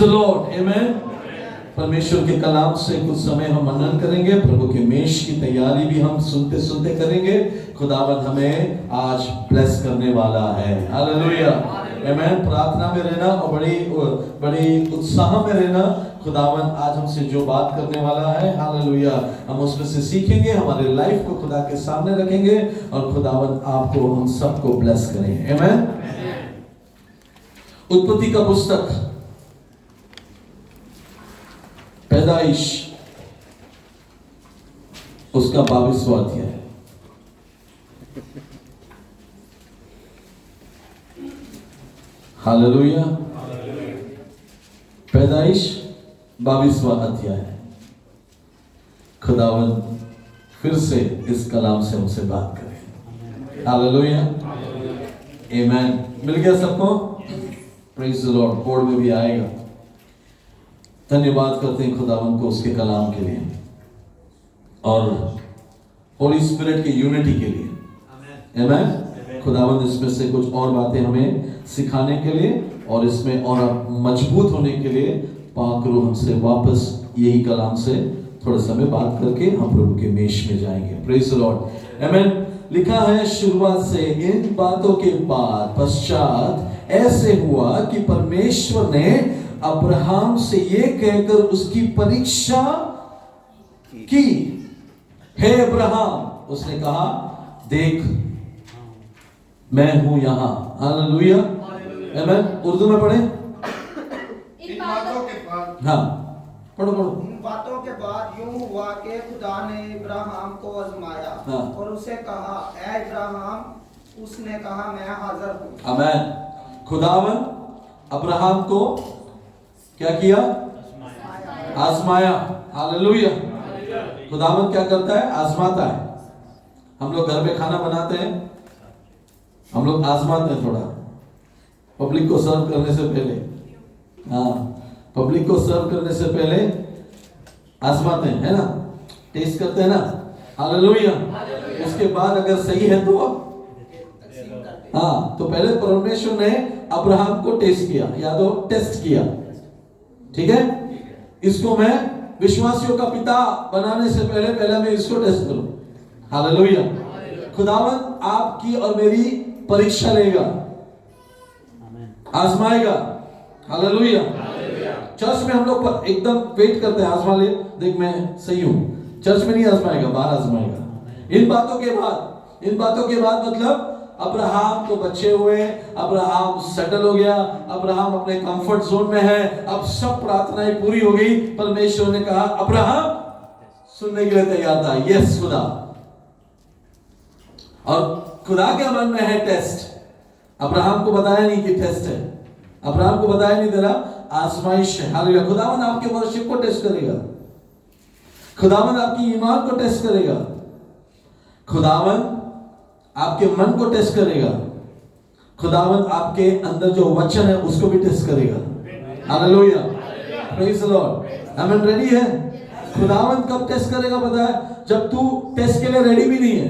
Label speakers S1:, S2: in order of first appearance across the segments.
S1: The lord, आमेन। परमेश्वर के कलाम से कुछ समय हम मनन करेंगे, प्रभु के मेष की तैयारी भी हम सुनते सुनते करेंगे। खुदावंद हमें आज ब्लेस करने वाला है, हालेलुया, आमेन। प्रार्थना में रहना और बड़ी उत्साह में रहना। खुदावंद आज हमसे जो बात करने वाला है, हालेलुया, हम उसमें से सीखेंगे, हमारे लाइफ को खुदा के सामने रखेंगे और खुदावंद आपको हम सबको ब्लेस करें, आमेन। उत्पत्ति का पुस्तक पैदाइश उसका 22वां अध्याय। हालेलुया। पैदाइश 22वां अध्याय। खुदावंद फिर से इस कलाम से हमसे बात करें, हालेलुया, आमेन। मिल गया सबको? Praise the Lord. बोर्ड में भी आएगा। धन्यवाद करते हैं खुदावंद को उसके कलाम के लिए और होली स्पिरिट की यूनिटी के लिए, आमेन। खुदावंद इसमें से कुछ और बातें हमें सिखाने के लिए और इसमें और मजबूत होने के लिए पाक रूह हमसे वापस यही कलाम से थोड़ा समय बात करके हम प्रभु के मेष में जाएंगे। प्रेज द लॉर्ड, आमेन। लिखा है शुरुआत से, इन बातों के बाद पश्चात ऐसे हुआ कि परमेश्वर ने अब्राहम से ये कहकर उसकी परीक्षा की, हे अब्राहम, उसने कहा देख मैं हूं यहां, हालेलुया, आमेन। उर्दू में पढ़े।
S2: इन बातों के बाद,
S1: हाँ पढ़ो।
S2: इन बातों के बाद यूं हुआ कि खुदा ने इब्राहिम को आजमाया,
S1: हाँ।
S2: और उसे कहा, ऐ इब्राहिम। उसने कहा, मैं हाजिर हूं।
S1: आमेन। खुदावन अब्राहम को क्या किया? आजमाया, हालेलुया। खुदावन क्या करता है? आजमाता है। हम लोग घर में खाना बनाते हैं, हम लोग आजमाते हैं थोड़ा, पब्लिक को सर्व करने से पहले। हाँ, पब्लिक को सर्व करने से पहले आजमाते हैं, है ना, टेस्ट करते हैं ना, हालेलुया। उसके बाद अगर सही है तो हाँ, तो पहले परमेश्वर ने अब्राहम को टेस्ट किया या तो टेस्ट किया, ठीक है। इसको मैं विश्वासियों का पिता बनाने से पहले मैं इसको टेस्ट करूं, हालेलुया। खुदावन आपकी और मेरी परीक्षा लेगा, आजमाएगा, हालेलुया। चर्च में हम लोग एकदम वेट करते हैं, आजमा ले, देख मैं सही हूं। चर्च में नहीं आजमाएगा, बाहर आजमाएगा। इन बातों के बाद मतलब अब्राहम को बच्चे हुए, अब्राहम सेटल हो गया, अब्राहम अपने कंफर्ट जोन में है, अब सब प्रार्थनाएं पूरी हो गई। परमेश्वर ने कहा अब्राहम सुनने के लिए तैयार था, यस खुदा। और खुदा के मन में है टेस्ट। अब्राहम को बताया नहीं कि टेस्ट है, अब्राहम को बताया नहीं, तेरा आजमाइश है, हालेलुया। खुदावन आपके वर्शिप को टेस्ट करेगा, खुदावन आपकी ईमान को टेस्ट करेगा, खुदावन आपके मन को टेस्ट करेगा, खुदावन आपके अंदर जो वचन है उसको भी टेस्ट करेगा, hallelujah, praise the lord. Amen. Ready है? खुदावन कब टेस्ट करेगा पता है? जब तू टेस्ट के लिए रेडी भी नहीं है।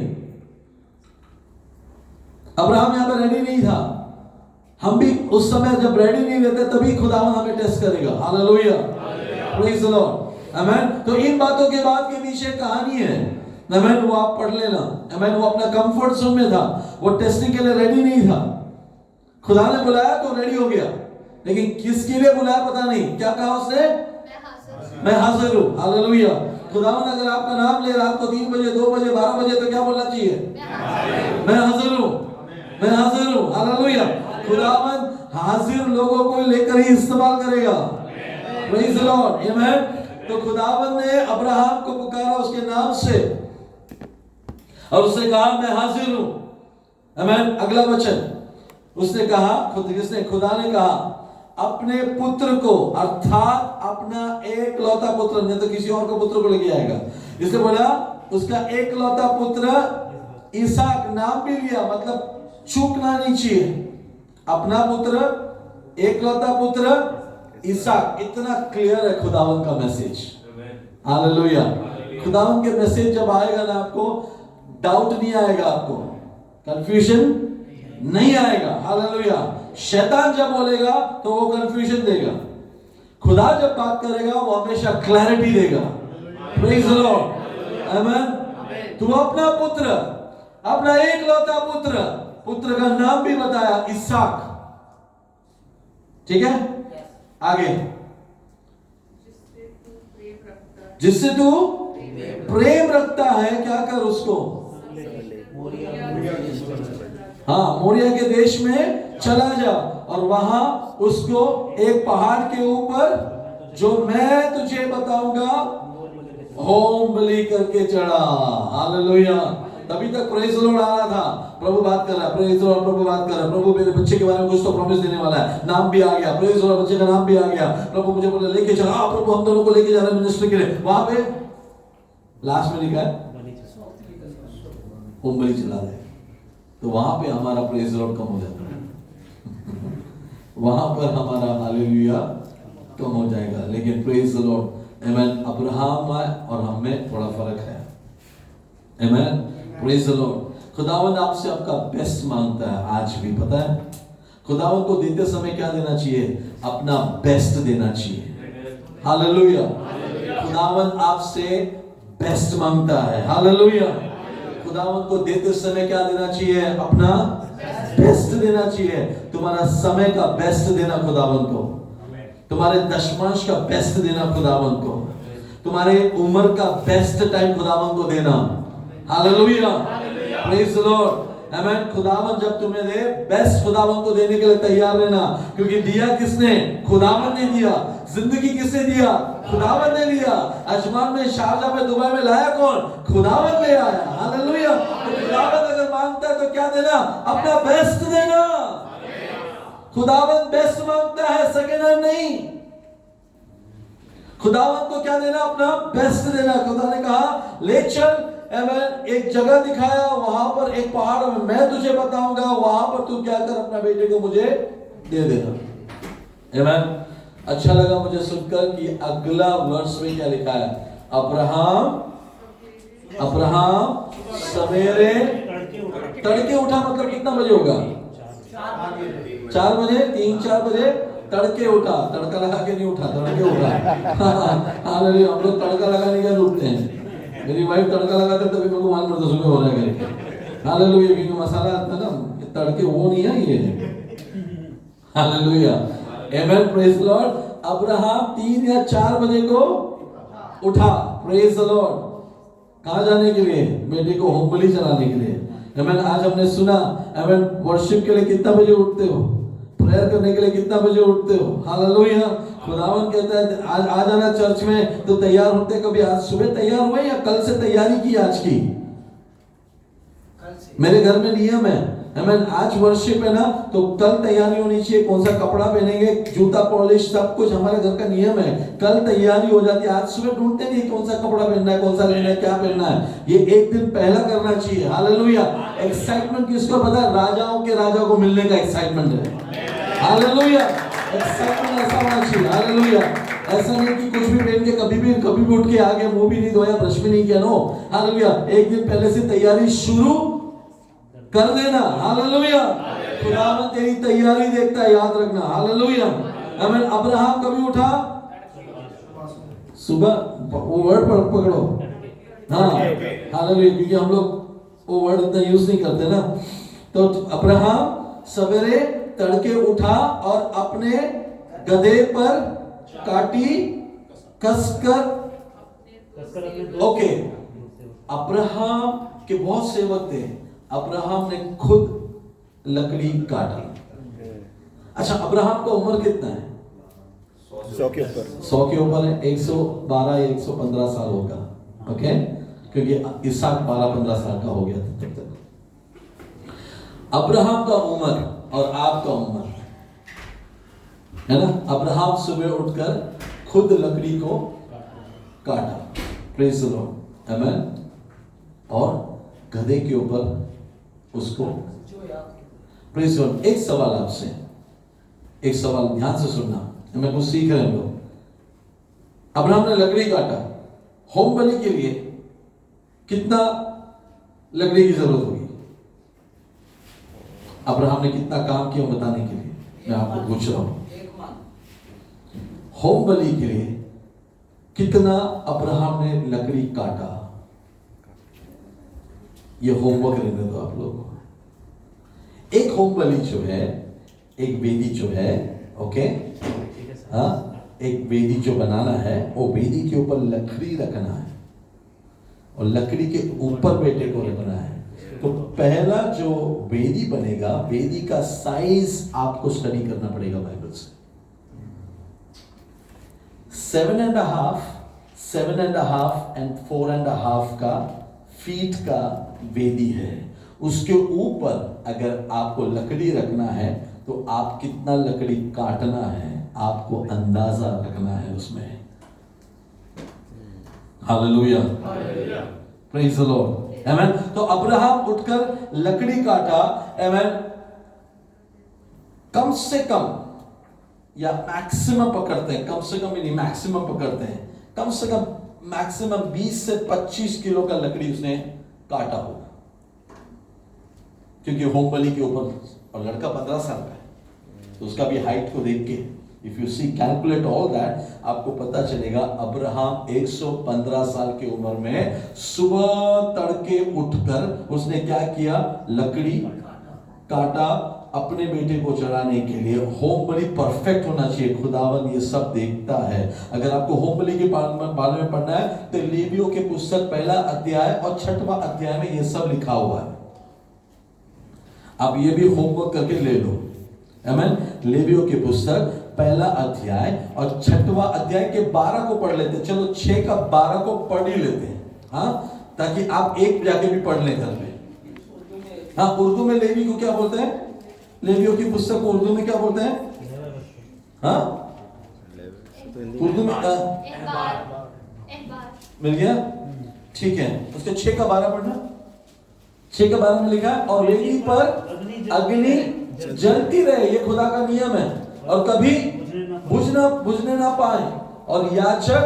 S1: अब्राहम यहां पर रेडी नहीं था, हम भी उस समय जब रेडी नहीं रहते तभी खुदावन हमें टेस्ट करेगा, हालेलुया, प्रेज द लॉर्ड, आमेन। तो इन बातों के बाद के पीछे कहानी है, आमेन। वो आप पढ़ लेना, आमेन। वो अपना कंफर्ट जोन में था, वो टेस्टिंग के लिए रेडी नहीं था। खुदा ने बुलाया तो रेडी हो गया, लेकिन किसके लिए बुलाया पता नहीं। क्या कहा उसने? मैं हाजिर हूं, हालेलुया। खुदावन अगर आपका नाम ले रात को 3 बजे, 2 बजे, 12 बजे तो क्या बोलना चाहिए? मैं हाजिर हूं, मैं हाजिर हूं, हालेलुया। खुदावन हाजिर लोगों को लेकर ही इस्तेमाल करेगा, प्रेज द लॉर्ड, आमेन। तो खुदावन ने अब्राहम को पुकारा उसके नाम से और उसने कहा मैं हाजिर हूं, आमेन। अगला वचन उसने कहा, खुदा ने कहा अपने पुत्र को, अर्थात अपना एक लौता पुत्र, नहीं तो किसी और को पुत्र को लेके आएगा। इसने बोला उसका एक लौता पुत्र इसहाक, नाम भी लिया, मतलब चूकना नहीं चाहिए। अपना पुत्र, एक लौता पुत्र इसहाक। इतना क्लियर है खुदावन का मैसेज, हालेलुया। खुदावन के मैसेज जब आएगा ना, आपको डाउट नहीं आएगा, आपको कंफ्यूजन नहीं आएगा, हालेलुया। शैतान जब बोलेगा तो वो कंफ्यूजन देगा। खुदा जब बात करेगा वो हमेशा क्लैरिटी देगा। प्रेज द लॉर्ड, आमेन। तू अपना पुत्र, अपना एकलौता पुत्र का नाम भी बताया, इसहाक। ठीक है, आगे, जिससे तू प्रेम रखता है, क्या कर उसको, हाँ, मोरिया के देश में चला जा और वहां उसको एक पहाड़ के ऊपर जो मैं तुझे बताऊंगा होम बलि करके चढ़ा। हालेलुया। तभी तक प्रेज द लॉर्ड आ रहा था, प्रभु बात कर रहा है, प्रेज द लॉर्ड, प्रभु बात कर रहा है, प्रभु मेरे बच्चे के बारे में कुछ तो प्रॉमिस देने वाला है, नाम भी आ गया, प्रेज द लॉर्ड, बच्चे का नाम भी आ गया, प्रभु मुझे बोले लेके चला, प्रभु हम दोनों को लेके जा रहे हैं मिनिस्ट्री के लिए। वहां पे लास्ट में लिखा है होम बलि चला दे, तो वहां पे हमारा प्रेज द लॉर्ड कम हो जाता है वहां पर हमारा हालेलुया कम हो जाएगा। लेकिन praise the lord, amen, Abraham और हम में थोड़ा फर्क है, आमेन, प्रेज द लॉर्ड। खुदावंद आपसे आपका बेस्ट मांगता है आज भी, पता है खुदावंद को देते समय क्या देना चाहिए, अपना बेस्ट देना चाहिए। हालेलुया। खुदावंद आपसे बेस्ट मांगता है, हालेलुया। खुदावंद को देते समय क्या देना चाहिए, अपना बेस्ट देना चाहिए। तुम्हारा समय का बेस्ट देना खुदावंद को, तुम्हारे दशमांश का बेस्ट देना खुदावंद को, तुम्हारे उम्र का बेस्ट टाइम खुदावंद को देना। हालेलुया, प्रेज द लॉर्ड, आमेन। खुदावंद जब तुम्हें दे, बेस्ट खुदावंद को देने के लिए तैयार रहना, क्योंकि दिया किसने, खुदावंद ने दिया। जिंदगी किसने दिया, खुदावंद ने दिया। अजमान में, शारजाह में, दुबई में लाया कौन, खुदावंद ले आया। हालेलुया। तो खुदावंद अगर मांगता है तो क्या देना, अपना बेस्ट देना। खुदावंद बेस्ट मांगता है, सेकंड हैंड नहीं। खुदावंद को क्या देना, अपना बेस्ट देना। खुदा ने कहा ले चल, एक जगह दिखाया, वहां पर एक पहाड़ में मैं तुझे बताऊंगा, वहां पर तू क्या कर, अपना बेटे को मुझे दे देना। आमेन। अच्छा लगा मुझे सुनकर कि अगला वर्ष में क्या लिखा है, अब्राहम सवेरे तड़के उठा। मतलब कितना बजे होगा, 4 बजे, 3-4 बजे तड़के उठा। तड़का लगा के नहीं उठा, तड़के उठा। हालेलुया। हम लोग तड़का लगाने के उठते हैं। मेरी वाइफ तड़का लगाते तभी मेरे को मालूम पड़ता सुबह हो रहा है करके। हालेलुया। क्योंकि मसाला आता ना तड़के, वो नहीं है ये। Hallelujah, amen, praise the Lord. Abraham 3 या 4 बजे को उठा, प्रेज द लॉर्ड। कहाँ जाने के लिए, बेटे को होम बलि चलाने के लिए। आमेन। आज हमने सुना, आमेन, वर्शिप के लिए कितना बजे उठते हो, प्रेयर करने के लिए कितना बजे उठते हो। हालेलुया। खुदावन कहता है आज आ जाना चर्च में, तो तैयार होते कभी आज सुबह तैयार हुए या कल से तैयारी की, आज की। मेरे घर में नियम है, आमेन, आज वर्शिप है ना, तो कल तैयारी होनी चाहिए। कौन सा कपड़ा पहनेंगे, जूता पॉलिश, सब कुछ हमारे घर का नियम है। कल तैयारी हो जाती है, आज सुबह ढूंढते नहीं कौन सा कपड़ा पहनना है, कौन सा लेना है, क्या पहनना है। ये एक दिन पहला करना चाहिए। हालेलुया। एक्साइटमेंट किसको पता है, राजाओं के राजा को मिलने का एक्साइटमेंट है। हालेलुया। एक्साइटमेंट ऐसा होना चाहिए। हालेलुया। ऐसा नहीं कि कुछ भी पहन के कभी भी उठ के आ गए, मुंह भी नहीं धोया, ब्रश भी नहीं किया, नो। हालेलुया। एक दिन पहले से तैयारी शुरू कर देना। हालेलुया। खुदावंद तेरी तैयारी देखता है, याद रखना। हालेलुया। आमीन। अब्राहम कभी उठा, सुबह, वो वर्ड पकड़ो। हाँ, हालेलुया। क्योंकि हम लोग वो वर्ड इतना यूज नहीं करते ना। तो अब्राहम सवेरे तड़के उठा और अपने गधे पर काटी कसकर। ओके, अब्राहम के बहुत सेवक थे, अब्राहम ने खुद लकड़ी काटी। अच्छा, अब्राहम का उम्र कितना है,
S3: 100 के ऊपर,
S1: 100 के ऊपर है। 112 या 115 साल होगा। ओके, क्योंकि इसहाक 12-15 साल का हो गया था तब तक। अब्राहम का उम्र और आपका उम्र है ना। अब्राहम सुबह उठकर खुद लकड़ी को काटा, प्रेज द लॉर्ड, आमेन, और गधे के ऊपर उसको, प्रेज द लॉर्ड। एक सवाल आपसे, एक सवाल ध्यान से सुनना, हमें कुछ सीख रहे हैं हम लोग। अब्राहम ने लकड़ी काटा, होम बलि के लिए कितना लकड़ी की जरूरत होगी? अब्राहम ने कितना काम किया बताने के लिए मैं आपको पूछ रहा हूं। होम बलि के लिए कितना अब्राहम ने लकड़ी काटा, ये होमवर्क रहने दो आप लोगों को। एक होम बलि जो है, एक वेदी जो है, ओके, हाँ, एक वेदी जो बनाना है, वो वेदी के ऊपर लकड़ी रखना है और लकड़ी के ऊपर बेटे को रखना है। तो पहला जो वेदी बनेगा, वेदी का साइज आपको स्टडी करना पड़ेगा बाइबल से। 7.5 and 4.5 का फीट का वेदी है। उसके ऊपर अगर आपको लकड़ी रखना है तो आप कितना लकड़ी काटना है आपको अंदाजा रखना है उसमें। हालेलुया, प्रेज द लॉर्ड, आमेन। तो अब्राहम उठकर लकड़ी काटा, आमेन। कम से कम या मैक्सिमम पकड़ते हैं, कम से कम नहीं मैक्सिमम पकड़ते हैं, कम से कम मैक्सिमम 20 से 25 किलो का लकड़ी उसने काटा होगा, क्योंकि होम बलि के ऊपर, और लड़का 15 साल का है तो उसका भी हाइट को देख के if you see calculate all that, आपको पता चलेगा अब्राहम 115 साल की उम्र में सुबह तड़के उठकर उसने क्या किया, लकड़ी काटा अपने बेटे को चढ़ाने के लिए। होम बलि परफेक्ट होना चाहिए, खुदावन ये सब देखता है। अगर आपको होम बलि के बारे में पढ़ना है तो लेवियों के पुस्तक 1 अध्याय और 6वां अध्याय में ये सब लिखा हुआ है। आप ये भी होमवर्क करके ले लो, आमेन। लेवियों की पुस्तक 1 अध्याय और 6वां अध्याय के 12 को पढ़ लेते हैं। चलो 6 का 12 को पढ़ ही लेते हैं, हाँ, ताकि आप एक जाके भी पढ़ लें घर में। हाँ, उर्दू में लेवी को क्या बोलते हैं, लेवियों की पुस्तक को उर्दू में क्या बोलते हैं, हाँ, उर्दू में मिल गया, ठीक है। उसके 6 का 12 पढ़ना। 6 का 12 में लिखा है, और वेदी पर अग्नि जलती रहे, ये खुदा का नियम है, और कभी बुझने ना पाए, और याजक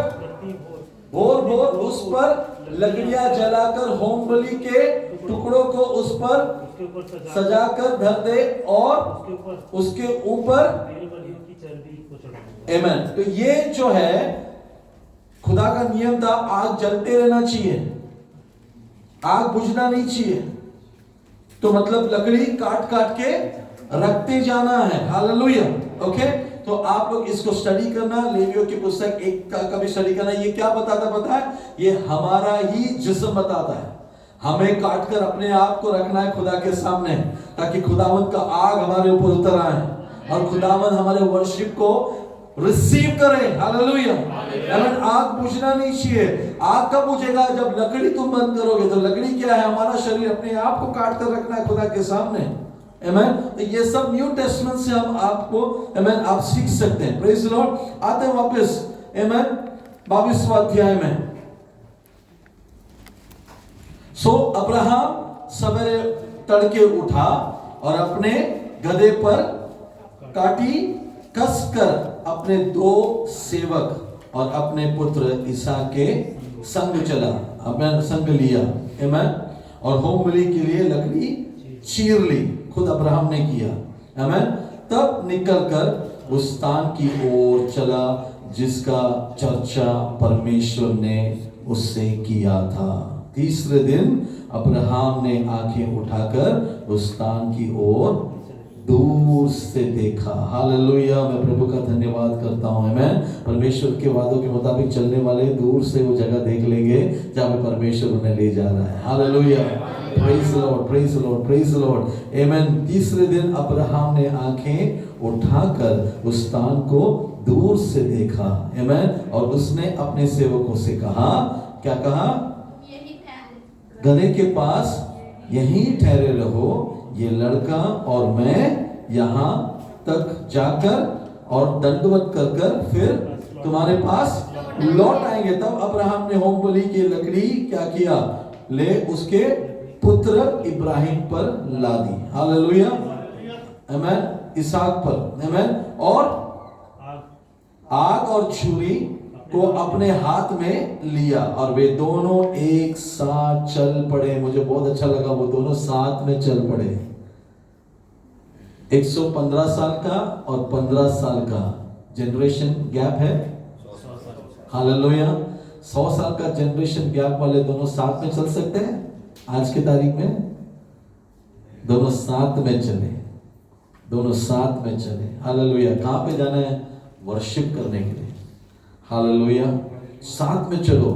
S1: भोर भोर उस पर लकड़ियां जलाकर होम बलि के टुकड़ों को उस पर सजाकर धर दे और उसके ऊपर, आमेन। तो ये जो है खुदा का नियम था, आग जलते रहना चाहिए, आग बुझना नहीं चाहिए। तो मतलब लकड़ी काट काट के रखते जाना है। Hallelujah, okay. तो आप लोग इसको स्टडी करना, लेवियों की पुस्तक 1 का भी स्टडी करना। ये क्या बताता पता है, ये हमारा ही जिस्म बताता है। हमें काट कर अपने आप को रखना है खुदा के सामने, ताकि खुदावंत का आग हमारे ऊपर उतर आए और खुदावंत हमारे वर्शिप को रिसीव करें। हालेलुया, आमीन। आग बुझना नहीं चाहिए। आग कब बुझेगा, जब लकड़ी तुम बंद करोगे। तो लकड़ी क्या है, हमारा शरीर, अपने आप को काट कर रखना है खुदा के सामने, आमीन। तो ये सब न्यू टेस्टमेंट से हम आपको, आमीन, आप सीख सकते हैं। Praise the Lord. आते हैं वापस, आमीन, 22वां अध्याय में। सो अब्राहम सवेरे तड़के उठा और अपने गधे पर काटी कसकर अपने 2 सेवक और अपने पुत्र इसहाक के संग चला, अपने संग लिया, आमीन। और होम बलि के लिए लकड़ी चीर ली, खुद अब्राहम ने किया, आमीन। तब निकलकर उस स्थान की ओर चला जिसका चर्चा परमेश्वर ने उससे किया था। तीसरे दिन अब्राहम ने आंखें उठाकर उस स्थान की ओर दूर से देखा। हालेलुया, मैं प्रभु का धन्यवाद करता हूं, आमीन। परमेश्वर के वादों के मुताबिक चलने वाले दूर से वो जगह देख लेंगे जहां पे परमेश्वर उन्हें ले जा रहा है। Hallelujah, praise the Lord, praise the Lord, praise the Lord, आमीन। तीसरे दिन अब्राहम ने आंखें उठाकर उस स्थान को दूर से देखा, आमीन। और उसने अपने सेवकों से कहा, क्या कहा, गधे के पास यहीं ठहरे रहो, ये लड़का और मैं यहाँ तक जाकर और दंडवत कर कर फिर तुम्हारे पास लौट आएंगे। तब अब्राहम ने होम बलि की लकड़ी क्या किया, ले उसके पुत्र इब्राहिम पर ला दी। हालेलुया, आमीन। इसहाक पर, आमीन। और आग और छुरी को अपने हाथ में लिया और वे दोनों एक साथ चल पड़े। मुझे बहुत अच्छा लगा, वो दोनों साथ में चल पड़े। 115 साल का और 15 साल का जनरेशन गैप है? हालेलुया। 100 साल का जनरेशन गैप वाले दोनों साथ में चल सकते हैं आज की तारीख में? दोनों साथ में चले, दोनों साथ में चले। हालेलुया। कहां पे जाना है? वर्शिप करने के लिए। हालेलुया। साथ में चलो,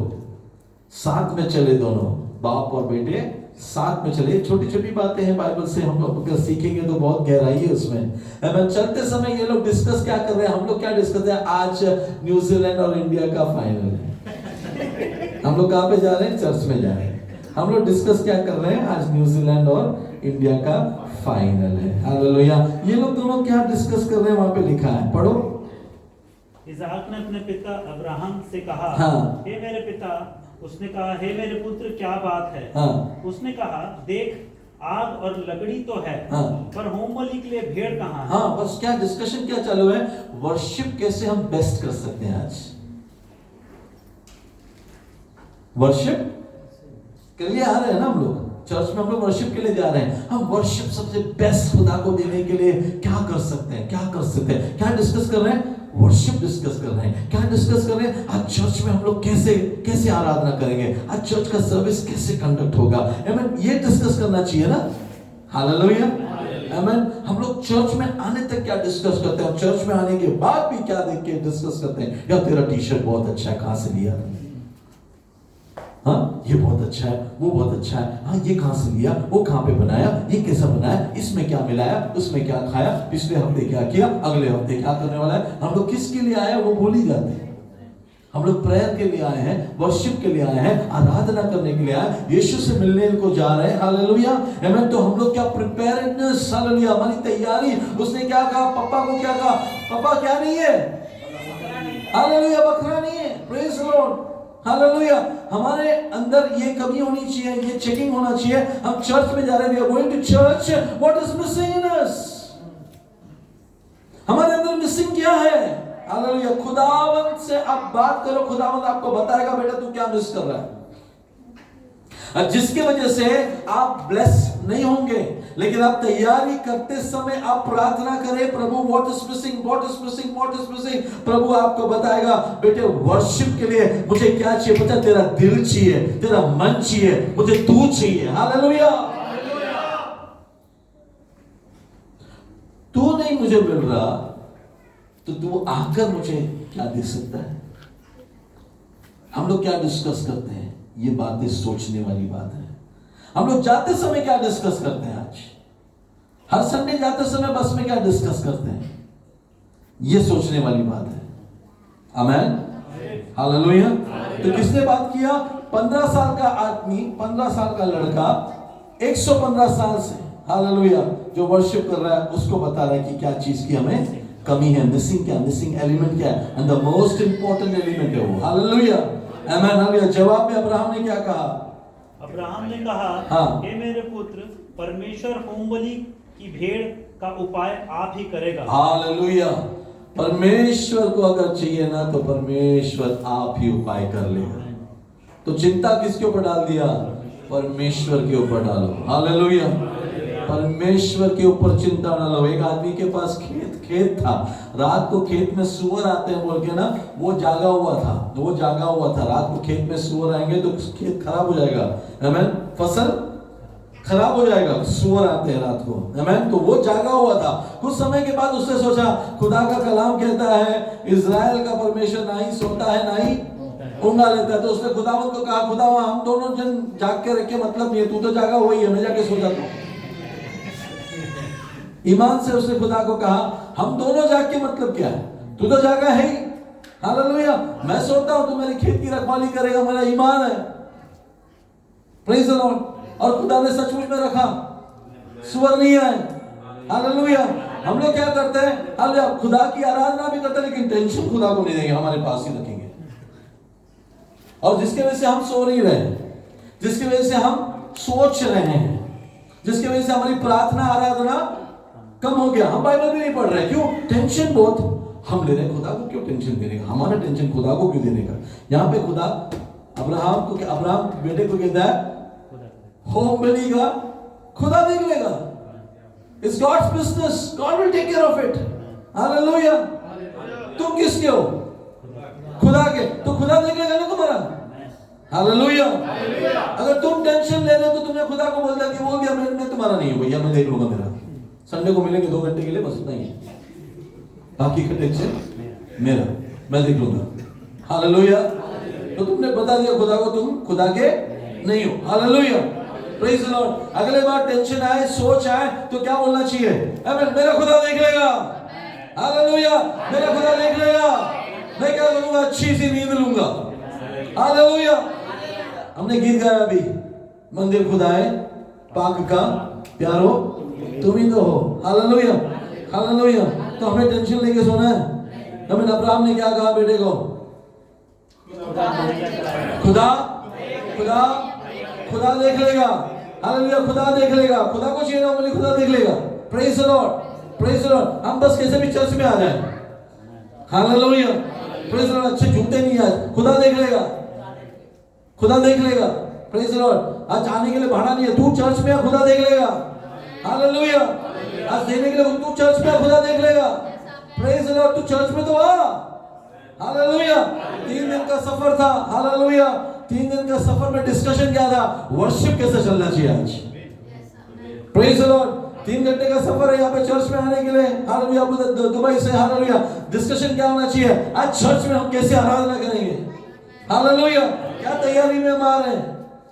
S1: साथ में चले, दोनों बाप और बेटे साथ में चले। छोटी छोटी बातें हैं बाइबल से, हम लोग अगर सीखेंगे तो बहुत गहराई है उसमें। चलते समय ये लोग डिस्कस क्या कर रहे हैं, हम लोग क्या डिस्कस है? आज न्यूजीलैंड और इंडिया का फाइनल है। हम लोग कहाँ पे जा रहे हैं? चर्च में जा रहे हैं। हम लोग डिस्कस क्या कर रहे हैं? आज न्यूजीलैंड और इंडिया का फाइनल है। हालेलुया। ये लोग दोनों क्या डिस्कस कर रहे हैं? वहां पे लिखा है, पढ़ो।
S4: इसहाक ने अपने पिता अब्राहम से कहा,
S1: हाँ।
S4: हे मेरे पिता। उसने कहा, हे मेरे पुत्र, क्या बात है?
S1: हाँ।
S4: उसने कहा, देख, आग और लकड़ी तो है,
S1: हाँ।
S4: पर होम बलि के लिए भेड़ कहाँ है?
S1: हाँ, बस क्या डिस्कशन क्या चालू है? वर्शिप कैसे हम बेस्ट कर सकते हैं। आज वर्शिप के लिए आ रहे हैं ना हम लोग, चर्च में हम लोग वर्शिप के लिए जा रहे हैं। हम वर्शिप सबसे बेस्ट खुदा को देने के लिए क्या कर सकते हैं? क्या कर सकते हैं? क्या डिस्कस कर रहे हैं? वर्शिप डिस्कस कर रहे हैं। क्या डिस्कस कर रहे हैं? आज चर्च में हम लोग कैसे कैसे आराधना करेंगे, आज चर्च का सर्विस कैसे कंडक्ट होगा। आमीन। ये डिस्कस करना चाहिए ना। हालेलुया। आमीन। हम लोग चर्च में आने तक क्या डिस्कस करते हैं, चर्च में आने के बाद भी क्या देख के डिस्कस करते हैं? यार तेरा टी शर्ट बहुत अच्छा है, कहां से लिया? हाँ, ये बहुत अच्छा है, वो बहुत अच्छा है, हाँ ये कहां से लिया, वो कहां पे बनाया, ये कैसा बनाया, इसमें क्या मिलाया, उसमें क्या खाया, पिछले हफ्ते क्या किया, अगले हफ्ते क्या करने वाला है। हम लोग किसके लिए आए हैं वो भूल ही जाते हैं। हम लोग प्रेयर के लिए आए हैं, वर्शिप के लिए आए हैं, आराधना करने के लिए आए हैं, यीशु से मिलने को जा रहे हैं। हालेलुया। आमीन। तो हम लोग क्या प्रिपेयर्डनेस, हालेलुया, हमारी तैयारी। उसने क्या कहा? पापा को क्या कहा? पापा क्या नहीं है? हालेलुया, बकरा नहीं है। Praise the Lord. हालेलुया। हमारे अंदर ये कमी होनी चाहिए, ये चेकिंग होना चाहिए। हम चर्च में जा रहे हैं, we are going to church, what is missing in us? हमारे अंदर मिसिंग क्या है? हालेलुया। खुदावंत से आप बात करो, खुदावंत आपको बताएगा बेटा तू क्या मिस कर रहा है, जिसकी वजह से आप ब्लेस नहीं होंगे। लेकिन आप तैयारी करते समय आप प्रार्थना करें, प्रभु what is missing, what is missing, what is missing. प्रभु आपको बताएगा बेटे वर्शिप के लिए मुझे क्या चाहिए पता? तेरा दिल चाहिए, तेरा मन चाहिए, मुझे तू चाहिए। हालेलुया। तू नहीं मुझे मिल रहा तो तू आकर मुझे क्या दे सकता है? हम लोग क्या डिस्कस करते हैं? ये बातें सोचने वाली बात है। हम लोग जाते समय क्या डिस्कस करते हैं? आज हर संडे जाते समय बस में क्या डिस्कस करते हैं? ये सोचने वाली बात है। आमीन। हालेलुया। तो किसने बात किया? 15 साल का आदमी, 15 साल का लड़का 115 साल से, हालेलुया, जो वर्शिप कर रहा है उसको बता रहा है कि क्या चीज की हमें कमी है, मिसिंग क्या, मिसिंग एलिमेंट क्या है, and the most important element है वो। हालेलुया। आमीन। हालेलुया। जवाब में अब्राहम ने क्या कहा?
S4: अब्राहम ने कहा,
S1: हाँ।
S4: हे मेरे पुत्र, परमेश्वर होम बलि की भेड़ का उपाय आप ही करेगा।
S1: हालेलुया। परमेश्वर को अगर चाहिए ना तो परमेश्वर आप ही उपाय कर लेगा। तो चिंता किसके ऊपर डाल दिया? परमेश्वर के ऊपर डालो। हालेलुया। परमेश्वर के ऊपर चिंता ना लो। एक आदमी के पास खेत था, रात को खेत में सुअर आते हैं बोल के ना वो जागा हुआ था। रात को खेत में सुअर आएंगे तो खेत खराब हो जाएगा। आमीन। फसल खराब हो जाएगा, सुअर आते हैं रात को। आमीन। तो वो जागा हुआ था। कुछ समय के बाद उसने सोचा, खुदा का कलाम कहता है इज़राइल का परमेश्वर ना ही सोता है ना ही ऊँघा लेता है। तो उसने खुदावंत को कहा, खुदा हम दोनों जन जाग के रखे मतलब नहीं है, तू तो जागा हुआ ही है, मैं जाके सो जाता हूँ। ईमान से उसने खुदा को कहा, हम दोनों जाग के मतलब क्या है, तू तो जागा है ही। हालेलुया। मैं सोता हूं, तू मेरी खेत की रखवाली करेगा, मेरा ईमान है। Praise the Lord. और खुदा ने सचमुच में रखा, सुअर नहीं आए। हालेलुया। हम लोग क्या करते हैं? हालेलुया, खुदा की आराधना भी करते हैं लेकिन टेंशन खुदा को नहीं देंगे, हमारे पास ही रखेंगे। और जिसके वजह से हम सो नहीं रहे, जिसकी वजह से हम सोच रहे हैं, जिसकी वजह से हमारी प्रार्थना आराधना कम हो गया। हम बाइबल भी नहीं पढ़ रहे, क्यों? टेंशन बहुत हम ले रहे हैं। खुदा को क्यों टेंशन देने का? हमारा टेंशन खुदा को क्यों देने का? यहाँ पे खुदा अब्राहम बेटे को कहता है होम बलि का खुदा देख लेगा, it's God's business, God will take care of it. Hallelujah. तुम किसके हो? खुदा के। तो खुदा देख लेगा ना तुम्हारा। हालेलुया। अगर तुम टेंशन ले रहे हो तो तुमने खुदा को बोल दिया मैं तुम्हारा नहीं हूं भैया, मैं देख लूंगा, मेरा संडे को मिलेंगे 2 घंटे के लिए, बस इतना ही है, बाकी का टेंशन मेरा, मैं देख लूंगा। हालेलुया। तो तुमने बता दिया खुदा को तुम खुदा के नहीं हो। Hallelujah, praise the Lord. अगले बार टेंशन आए, सोच आए तो क्या बोलना चाहिए? आमीन, मेरा खुदा देख लेगा। हालेलुया, मेरा खुदा देख लेगा। मैं क्या करूंगा? अच्छी सी नींद लूंगा। हालेलुया। हमने गीत गाया अभी, मंदिर खुदा है पाक का प्यारो तुम ही तो हो। Hallelujah, hallelujah. तो हमें टेंशन लेके सोना है? हमें अब्राहम ने क्या कहा बेटे को? खुदा खुदा खुदा देख लेगा। हालेलुया, खुदा देख लेगा। खुदा को चाहिए ना, बोले खुदा देख लेगा। Praise the Lord, praise the Lord. हम बस कैसे भी चर्च में आ जाए। Hallelujah, praise the Lord. अच्छे झूठे नहीं आए, खुदा देख लेगा, खुदा देख लेगा। Praise the Lord. आज आने के लिए भाड़ा नहीं है, तू चर्च में है, खुदा देख लेगा। हालेलुया। आज देने के लिए तू चर्च में है, खुदा देख लेगा। Praise the Lord. तू चर्च में तो आ। हालेलुया। 3 दिन का सफर था। हालेलुया। 3 दिन का सफर में डिस्कशन क्या था? वर्शिप कैसे चलना चाहिए आज। Praise the Lord. 3 घंटे का सफर है यहाँ पे चर्च में आने के लिए। हालेलुया, दुबई से। हालेलुया। डिस्कशन क्या होना चाहिए? आज चर्च में हम कैसे आराधना करेंगे। हालेलुया। क्या तैयारी में हम आ रहे हैं?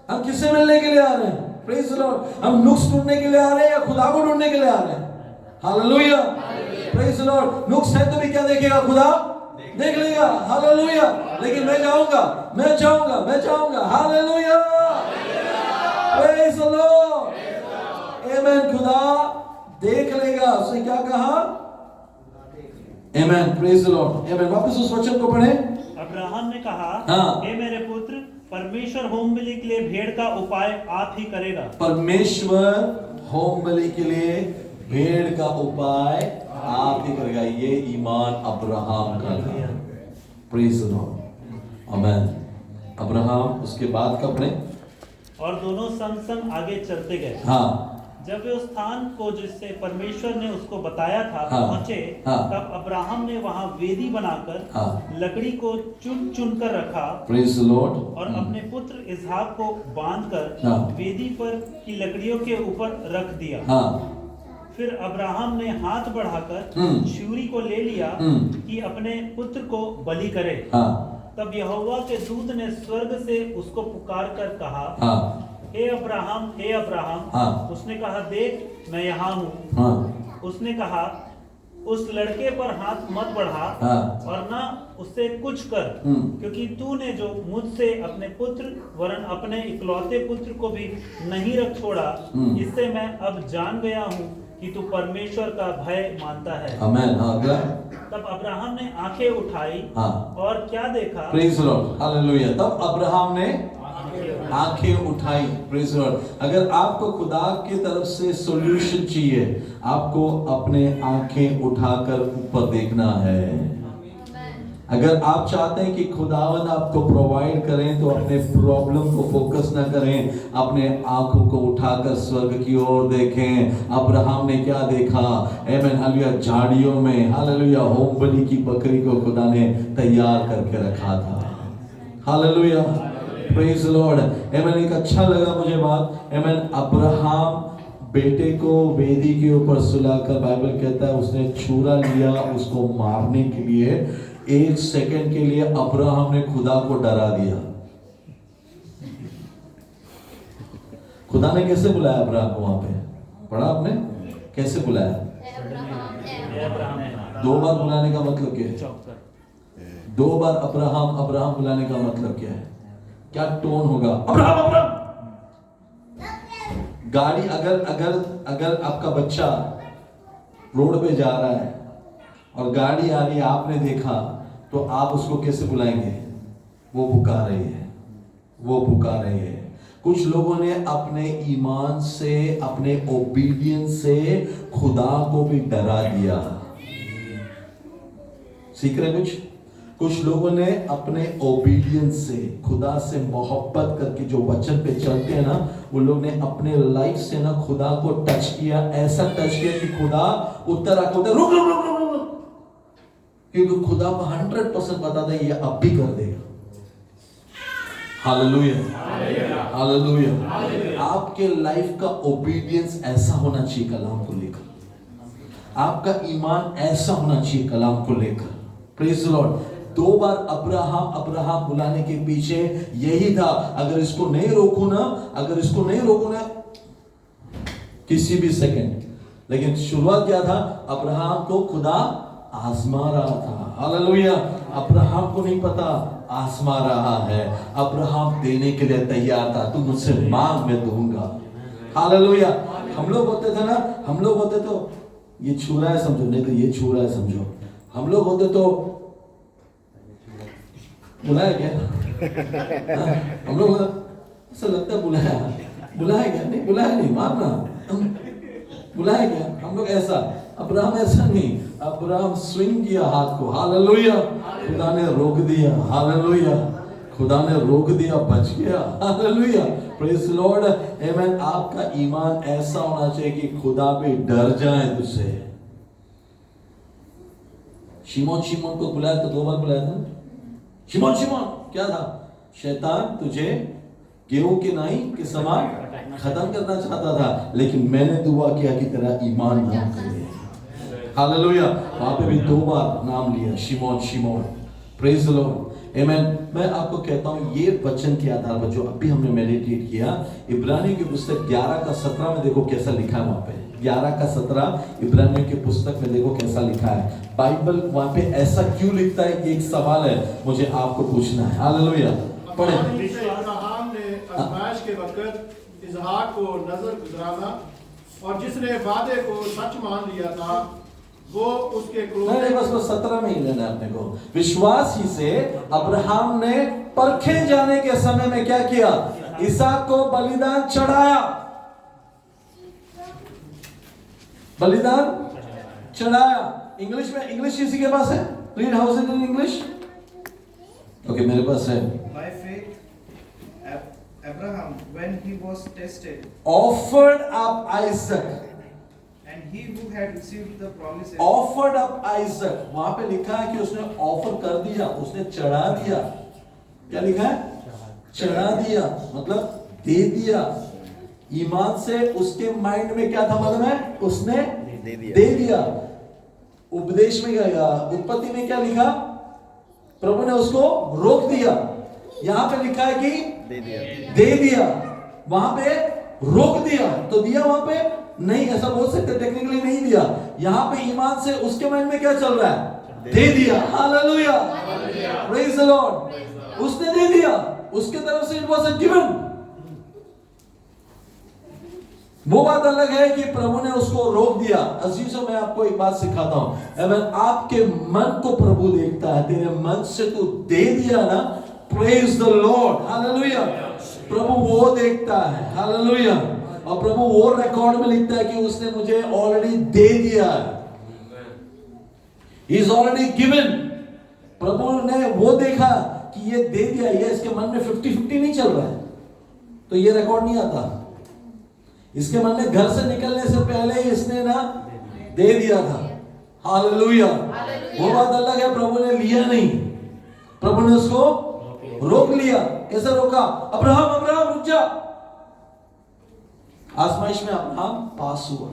S1: हम किससे मिलने के लिए आ रहे हैं? Praise the Lord. हम नुक्स ढूंढने के लिए आ रहे हैं या खुदा को ढूंढने के लिए आ रहे हैं? Hallelujah, praise the Lord. नुक्स है तो भी क्या देखेगा? खुदा देख लेगा। हालेलुया। लेकिन मैं जाऊंगा, मैं जाऊंगा, मैं जाऊंगा। Hallelujah, praise the lord. Amen. खुदा देख लेगा। उसने क्या कहा? Amen, praise the lord. Amen. वापस उस वचन को पढ़ें।
S4: अब्राहम ने कहा,
S1: हाँ।
S4: हे मेरे पुत्र, परमेश्वर होम बलि के लिए भेड़ का उपाय आप ही करेगा।
S1: परमेश्वर होम बलि के लिए भेड़ का उपाय आप ही करेगा। ये ईमान अब्राहम का था। Praise the lord. Amen. Abraham उसके बाद का पढ़े।
S4: और दोनों संग संग आगे चलते गए।
S1: हाँ।
S4: जब वे उस स्थान को जिससे परमेश्वर ने उसको बताया था
S1: हाँ।
S4: पहुंचे,
S1: हाँ।
S4: तब अब्राहम ने वहां वेदी बनाकर
S1: हाँ।
S4: लकड़ी को चुन चुन कर रखा
S1: प्रेज द लॉर्ड।
S4: और अपने पुत्र इसहाक को बांधकर
S1: हाँ।
S4: वेदी पर की लकड़ियों के ऊपर रख दिया।
S1: हाँ।
S4: फिर अब्राहम ने हाथ बढ़ाकर छुरी को ले लिया कि अपने पुत्र को बलि करे।
S1: हाँ।
S4: तब यहोवा के दूत ने स्वर्ग से उसको पुकार कर कहा,
S1: हाँ।
S4: हे अब्राहम, हे अब्राहम।
S1: हाँ।
S4: उसने कहा, देख मैं यहाँ हूँ।
S1: हाँ।
S4: उसने कहा, उस लड़के पर हाथ मत बढ़ा
S1: हाँ।
S4: और न उससे कुछ कर, क्योंकि तूने जो मुझसे अपने पुत्र वरन अपने इकलौते पुत्र को भी नहीं रख छोड़ा, इससे मैं अब जान गया हूँ कि तू परमेश्वर का भय मानता है।
S1: आमेन। अगला।
S4: तब अब्राहम ने आंखें उठाई।
S1: हाँ।
S4: और क्या देखा?
S1: Praise the Lord. हालेलुया। तब अब्राहम ने आंखें उठाई। Praise the Lord. अगर आपको खुदा की तरफ से सॉल्यूशन चाहिए, आपको अपने आंखें उठाकर ऊपर देखना है। अगर आप चाहते हैं कि खुदावन आपको प्रोवाइड करें, तो अपने प्रॉब्लम को फोकस ना करें, अपने आंखों को उठाकर स्वर्ग की ओर देखें। अब्राहम ने क्या देखा? आमीन, हालेलुया। झाड़ियों में, हालेलुया, होम बलि की बकरी को खुदा ने तैयार करके रखा था। Hallelujah, praise the Lord. आमीन। एक अच्छा लगा मुझे बात। आमीन। अब्राहम बेटे को वेदी के ऊपर सुलाकर, बाइबल कहता है उसने छुरा लिया उसको मारने के लिए। 1 सेकंड के लिए अब्राहम ने खुदा को डरा दिया। खुदा ने कैसे बुलाया अब्राहम को? वहां पे पढ़ा आपने? कैसे बुलाया? 2 बार बुलाने का मतलब क्या है? 2 बार अब्राहम अब्राहम बुलाने का मतलब क्या है? क्या टोन होगा? Abraham Abraham. गाड़ी अगर आपका बच्चा रोड पे जा रहा है और गाड़ी आ रही है, आपने देखा, तो आप उसको कैसे बुलाएंगे? वो पुकार रही है, वो पुकार रही है। कुछ लोगों ने अपने ईमान से, अपने ओबीडियंस से खुदा को भी डरा दिया। सीख रहे कुछ लोगों ने अपने ओबीडियंस से, खुदा से मोहब्बत करके जो वचन पे चलते हैं ना, वो लोग ने अपने लाइफ से ना खुदा को टच किया। ऐसा टच किया कि खुदा उत्तर आके रुक रुक रुक रुक रुक, क्योंकि खुदा को 100% पता था ये अब भी कर देगा। Hallelujah, hallelujah. आपके लाइफ का ओबीडियंस ऐसा होना चाहिए कलाम को लेकर, आपका ईमान ऐसा होना चाहिए कलाम को लेकर। Praise the Lord. 2 bar Abraham बुलाने के पीछे यही था, अगर इसको नहीं रोकू ना किसी भी सेकंड। लेकिन शुरुआत क्या था, अब्राहम को खुदा आजमा रहा था। हालेलुया। अब्राहम को नहीं पता आजमा रहा है, अब्राहम देने के लिए तैयार था। तू मुझसे मांग, मैं दूंगा। हालेलुया। हम लोग होते थे तो ये छू रहा है समझो, नहीं तो ये छू रहा है समझो। हम लोग होते तो बुलाया क्या हम लोग ऐसा लगता है बुलाया क्या, नहीं बुलाया नहीं, मारना बुलाया क्या हम लोग ऐसा। अब्राहम ऐसा नहीं, अब्राहम स्विंग किया हाथ को। हालेलुया। खुदा ने रोक दिया। हालेलुया। खुदा ने रोक दिया, बच गया। Hallelujah. Praise the lord. Amen. आपका ईमान ऐसा होना चाहिए कि खुदा भी डर जाए तुझसे। शिमोन को बुलाया तो 2 बार बुलाया था। शिमोन क्या था, शैतान तुझे गेहूं के नाई के समान खत्म करना चाहता था, लेकिन मैंने दुआ किया कि तेरा ईमान ना करे। हालेलुया। वहां पे भी 2 बार नाम लिया, शिमोन। Praise the lord. आमेन। मैं आपको कहता हूं ये वचन के आधार पर जो अभी हमने मेडिटेट किया, इब्रानियों की पुस्तक 11:17 में देखो कैसा लिखा है। वहां पे 11:17 इब्रानियों की पुस्तक में देखो कैसा लिखा है। बाइबल वहां पे ऐसा क्यों लिखता है, ये एक सवाल है, मुझे आपको पूछना है। हालेलुया। पढ़े।
S3: अब्राहम ने आजमाइश के वक्त इसहाक को नजर गुजराना, और जिसने वादे को सच मान लिया था वो उसके
S1: नहीं, बस 17 में ही लेना है अपने को। विश्वास ही से अब्राहम ने परखे जाने के समय में क्या किया, इसहाक को बलिदान चढ़ाया। इंग्लिश किसी के पास है? Read house it in English. Okay, मेरे पास है।
S2: By faith, Abraham, when he was tested,
S1: offered up Isaac.
S2: and he who had received the promises,
S1: offered up Isaac. वहां पे लिखा है कि उसने ऑफर कर दिया, उसने चढ़ा दिया। क्या लिखा है? चढ़ा दिया मतलब दे दिया। ईमान से उसके माइंड में क्या था मालूम है? उसने दे दिया। उपदेश में क्या, उत्पत्ति में क्या लिखा? प्रभु ने उसको रोक दिया। यहां पे लिखा है कि दे दिया। वहां पे रोक दिया, तो दिया वहां पे नहीं, ऐसा बोल सकते, टेक्निकली नहीं दिया। यहां पे ईमान से उसके माइंड में क्या चल रहा है? दे दिया। Hallelujah, praise the Lord. उसने दे दिया, उसके तरफ से इट वाज अ गिवन। वो बात अलग है कि प्रभु ने उसको रोक दिया। अजीजों, मैं आपको एक बात सिखाता हूं। अगर आपके मन को प्रभु देखता है, तेरे मन से तू दे दिया ना, प्रेज द लॉर्ड, हालेलुया। प्रभु वो देखता है, हालेलुया। और प्रभु वो रिकॉर्ड में लिखता है कि उसने मुझे ऑलरेडी दे दिया है। He is already given। प्रभु ने वो देखा कि ये दे दिया, ये इसके मन में 50-50 नहीं चल रहा है, तो ये रिकॉर्ड नहीं आता। इसके मन में घर से निकलने से पहले ही इसने ना दे दिया था। हालेलुया। वो बात अलग है, प्रभु ने लिया नहीं, प्रभु ने उसको रोक लिया। कैसे रोका? अब्राहम अब्राहम रुक जा। आजमाइश में अब्राहम पास हुआ।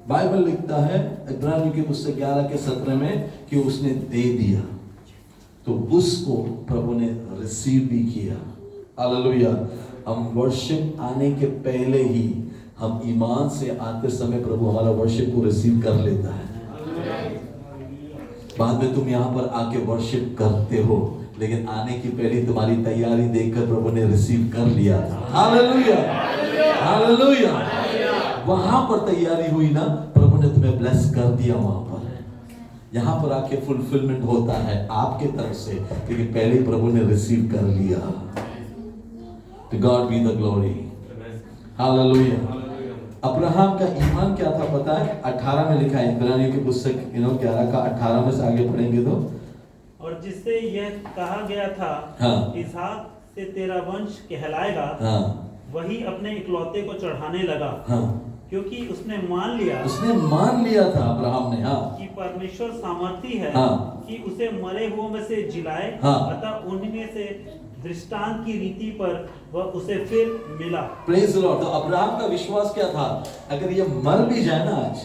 S1: बाइबल लिखता है इब्रानियों की पुस्तक 11:17 में कि उसने दे दिया, तो उसको प्रभु ने रिसीव भी किया। हालेलुया। हम वर्शिप आने के पहले ही, हम ईमान से आते समय प्रभु हमारा वर्शिप को रिसीव कर लेता है। बाद में तुम यहाँ पर आके वर्शिप करते हो, लेकिन आने की पहले तुम्हारी तैयारी देखकर प्रभु ने रिसीव कर लिया था। Hallelujah, hallelujah. वहां पर तैयारी हुई ना, प्रभु ने तुम्हें ब्लेस कर दिया। वहां पर, यहां पर आके फुलफिलमेंट होता है आपके तरफ से, क्योंकि पहले प्रभु ने रिसीव कर लिया। To God be the glory। Hallelujah. Abraham का ईमान क्या था पता है? 18 में लिखा है, इब्रानियों की पुस्तक 11:18 में से आगे पढ़ेंगे तो,
S4: और जिससे यह कहा गया था,
S1: हाँ,
S4: इसहाक से तेरा वंश कहलाएगा,
S1: हाँ,
S4: वही अपने इकलौते को चढ़ाने लगा,
S1: हाँ,
S4: क्योंकि उसने मान लिया
S1: था अब्राहम ने। हाँ
S4: कि परमेश्वर सामर्थी है
S1: हाँ।
S4: कि उसे मरे हुओं में से जिलाए।
S1: हाँ।
S4: अतः उनमें से दृष्टांत की रीति पर वह उसे फिर मिला।
S1: Praise the Lord. तो अब्राहम का विश्वास क्या था? अगर ये मर भी जाए ना आज,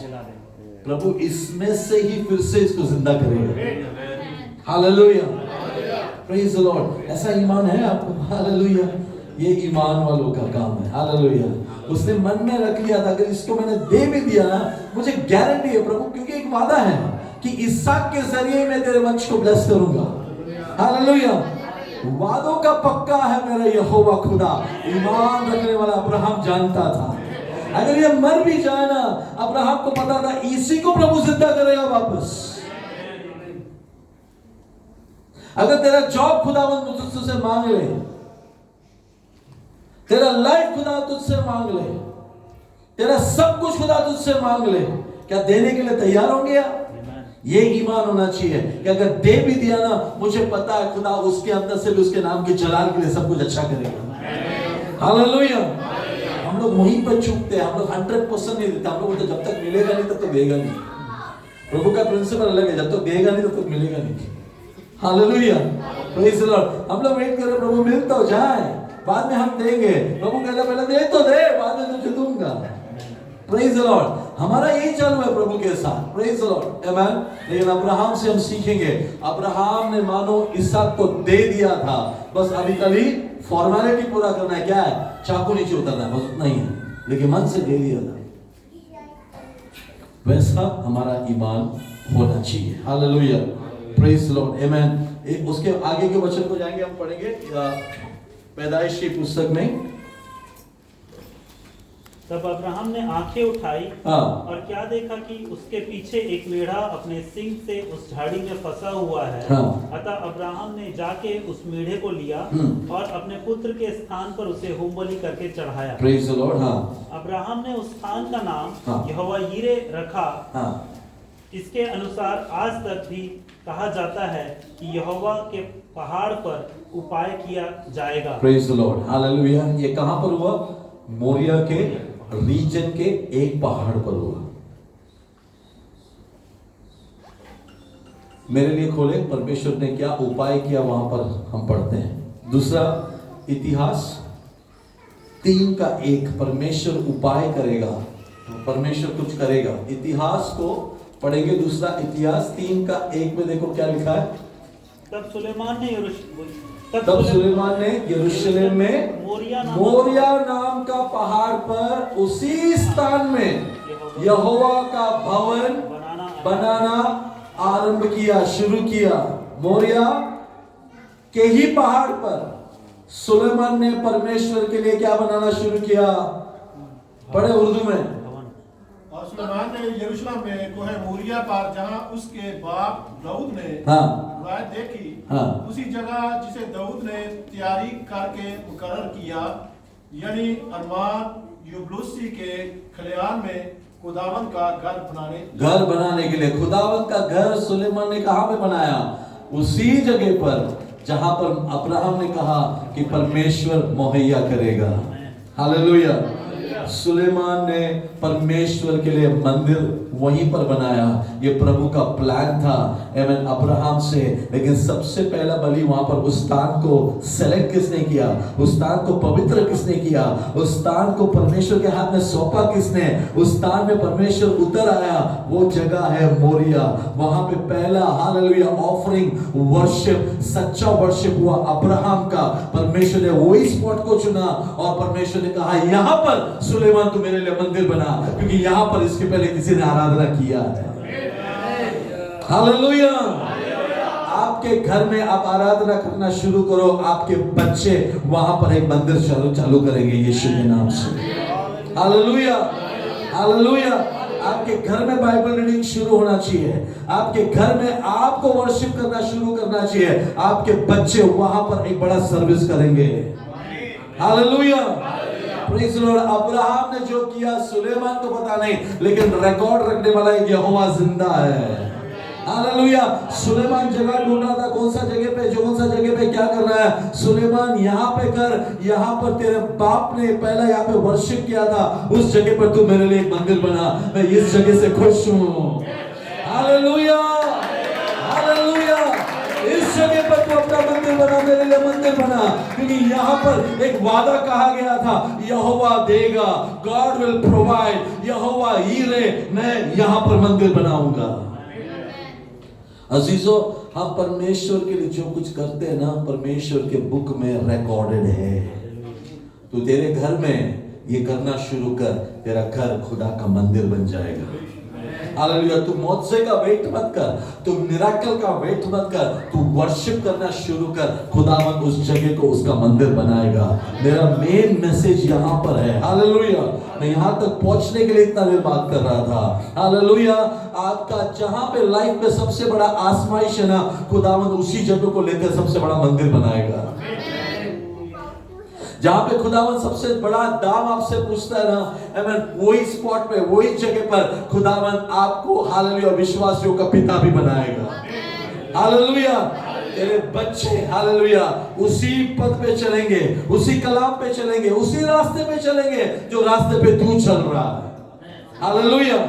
S1: प्रभु इसमें से ही फिर से इसको जिंदा करेगा। Hallelujah, praise the Lord. ऐसा ईमान है आपको? हालेलुया। ये ईमान वालों का काम है। हालेलुया। उसने मन में रख लिया था, अगर इसको मैंने दे भी दिया ना, मुझे गारंटी है प्रभु, क्योंकि एक वादा है कि इसहाक के जरिए मैं तेरे वंश को ब्लेस करूंगा। हालेलुया। वादों का पक्का है मेरा यहोवा खुदा। ईमान रखने वाला अब्राहम जानता था अगर ये मर भी जाए ना, अब्राहम को पता था इसी को प्रभु जिंदा करेगा वापस। अगर तेरा जॉब खुदावंद तुझसे मांग ले, तेरा लाइफ खुदा तुझसे मांग ले, तेरा सब कुछ खुदा तुझसे मांग ले, क्या देने के लिए तैयार होंगे आप? ये ईमान होना चाहिए कि अगर दे भी दिया ना, मुझे पता है खुदा उसके अंदर से भी उसके नाम के जलाल के लिए सब कुछ अच्छा करेगा। हालेलुया। हम लोग वहीं पर चूकते हैं, हम लोग 100% नहीं देते। हम लोग बोलते जब तक मिलेगा नहीं तब तक देगा नहीं। प्रभु का प्रिंसिपल अलग है, जब तक देगा नहीं तब तक मिलेगा नहीं। Hallelujah, praise the Lord. हम लोग वेट कर रहे हैं प्रभु मिल तो जाए, बाद में हम देंगे। प्रभु कहता पहले दे तो दे, बाद में तुझे दूंगा। Praise the Lord. हमारा यही चालू है प्रभु के साथ। प्रेज द लॉर्ड, आमेन। लेकिन अब्राहम से हम सीखेंगे, अब्राहम ने मानो इसहाक को दे दिया था, बस अभी कभी फॉर्मेलिटी पूरा करना है। क्या है? चाकू नीचे उतरना है, बस उतना ही है, लेकिन मन से दे दिया था। वैसा हमारा ईमान होना चाहिए। हालेलुया, प्रेज द लॉर्ड, आमेन। उसके आगे के वचन को जाएंगे, हम पढ़ेंगे पैदाइश की पुस्तक में।
S4: तब अब्राहम ने आंखें उठाई और क्या देखा कि उसके पीछे एक मेढ़ा अपने सींग से उस झाड़ी में फंसा हुआ है। अतः अब्राहम ने जाके उस मेढ़े को लिया और अपने पुत्र के स्थान पर उसे होमबलि करके चढ़ाया।
S1: Praise the Lord.
S4: अब्राहम ने उस स्थान का नाम यहोवा यीरे रखा। इसके अनुसार आज तक भी कहा जाता है कि यहोवा के पहाड़ पर उपाय किया जाएगा।
S1: Praise the Lord, hallelujah. ये कहां पर हुआ? मोरिया के रीजन के एक पहाड़ पर हुआ। मेरे लिए खोले, परमेश्वर ने क्या उपाय किया वहां पर हम पढ़ते हैं। दूसरा इतिहास 3:1, परमेश्वर उपाय करेगा, परमेश्वर कुछ करेगा। इतिहास को पढ़ेंगे। दूसरा इतिहास 3:1 में देखो क्या लिखा है।
S4: तब सुलेमान ने
S1: यरूशलेम में मोरिया नाम का पहाड़ पर उसी स्थान में यहोवा का भवन बनाना आरंभ किया, शुरू किया। मोरिया के ही पहाड़ पर सुलेमान ने परमेश्वर के लिए क्या बनाना शुरू किया? पढ़े उर्दू में।
S3: और सुलेमान ने यरूशलेम में कोहे मोरिया पर, जहां उसके बाप दाऊद ने रिवायत देखी, उसी जगह जिसे दाऊद ने तैयारी करके मुकर्रर किया, यानी अरमान युबलूसी के खलियान में खुदावंद का घर बनाने
S1: के लिए। खुदावंद का घर सुलेमान ने कहां पे बनाया? उसी जगह पर जहां पर अब्राहम ने कहा कि परमेश्वर मुहैया करेगा। हालेलुया। सुलेमान ने परमेश्वर के लिए मंदिर वहीं पर बनाया। ये प्रभु का प्लान था आमेन अब्राहम से। लेकिन सबसे पहला बलि वहां पर उस स्थान को सेलेक्ट किसने किया? उस स्थान को पवित्र किसने किया? उस स्थान को परमेश्वर के हाथ में सौंपा किसने? उस स्थान में परमेश्वर उतर आया। वो जगह है मोरिया। वहां पे पहला हालेलुया ऑफरिंग वर्शिप, सच्चा वर्शिप हुआ अब्राहम का। परमेश्वर ने वही स्पॉट को चुना और परमेश्वर ने कहा यहां पर सुलेमान तू मेरे लिए मंदिर बना, क्योंकि यहां पर इसके पहले किसी ने आराधना किया है। हालेलुया। आपके घर में आप आराधना करना शुरू करो, आपके बच्चे वहां पर एक मंदिर चालू करेंगे यीशु के नाम से। Hallelujah, hallelujah. आपके घर में बाइबल रीडिंग शुरू होना चाहिए। आपके घर में आपको वर्शिप करना शुरू करना चाहिए। आपके बच्चे वहां पर एक बड़ा सर्विस करेंगे। Hallelujah, praise the Lord. Abraham ने जो किया सुलेमान को पता नहीं, लेकिन रिकॉर्ड रखने वाला एक यहोवा जिंदा है। हालेलुया। सुलेमान जगह ढूंढ रहा था, कौन सा जगह पे क्या करना है, सुलेमान यहाँ पे कर, यहाँ पर तेरे बाप ने पहला यहाँ पे वर्शिप किया था, उस जगह पर तू मेरे लिए एक मंदिर बना, मैं इस जगह से खुश हूँ। Hallelujah, hallelujah. इस जगह पर तू अपना मंदिर बना, मेरे लिए मंदिर बना, क्योंकि यहाँ पर एक वादा कहा गया था, यहोवा देगा, गॉड विल प्रोवाइड, यहोवा हीरे, मैं यहाँ पर मंदिर बनाऊंगा। अजीजों, हम परमेश्वर के लिए जो कुछ करते हैं ना, परमेश्वर के बुक में रिकॉर्डेड है। तो तेरे घर में ये करना शुरू कर, तेरा घर खुदा का मंदिर बन जाएगा। हालेलुया। तू मौजज़े का वेट मत कर, तू मिरेकल का वेट मत कर, तू वर्शिप करना शुरू कर, खुदावंद उस जगह को उसका मंदिर बनाएगा। मेरा मेन मैसेज यहाँ पर है। हालेलुया। मैं यहाँ तक पहुँचने के लिए इतना देर बात कर रहा था। हालेलुया। आपका जहाँ पे लाइफ में सबसे बड़ा आजमाइश है ना, खुदावंद उसी जगह को लेकर सबसे बड़ा मंदिर बनाएगा। जहां पे खुदावंद सबसे बड़ा दाम आपसे पूछता है ना, आमीन, वही स्पॉट पे, वही जगह पर खुदावंद आपको हालेलुया विश्वासियों का पिता भी बनाएगा। हालेलुया। तेरे बच्चे हालेलुया उसी पद पे चलेंगे, उसी कलाम पे चलेंगे, उसी रास्ते पे चलेंगे जो रास्ते पे तू चल रहा है। हालेलुया।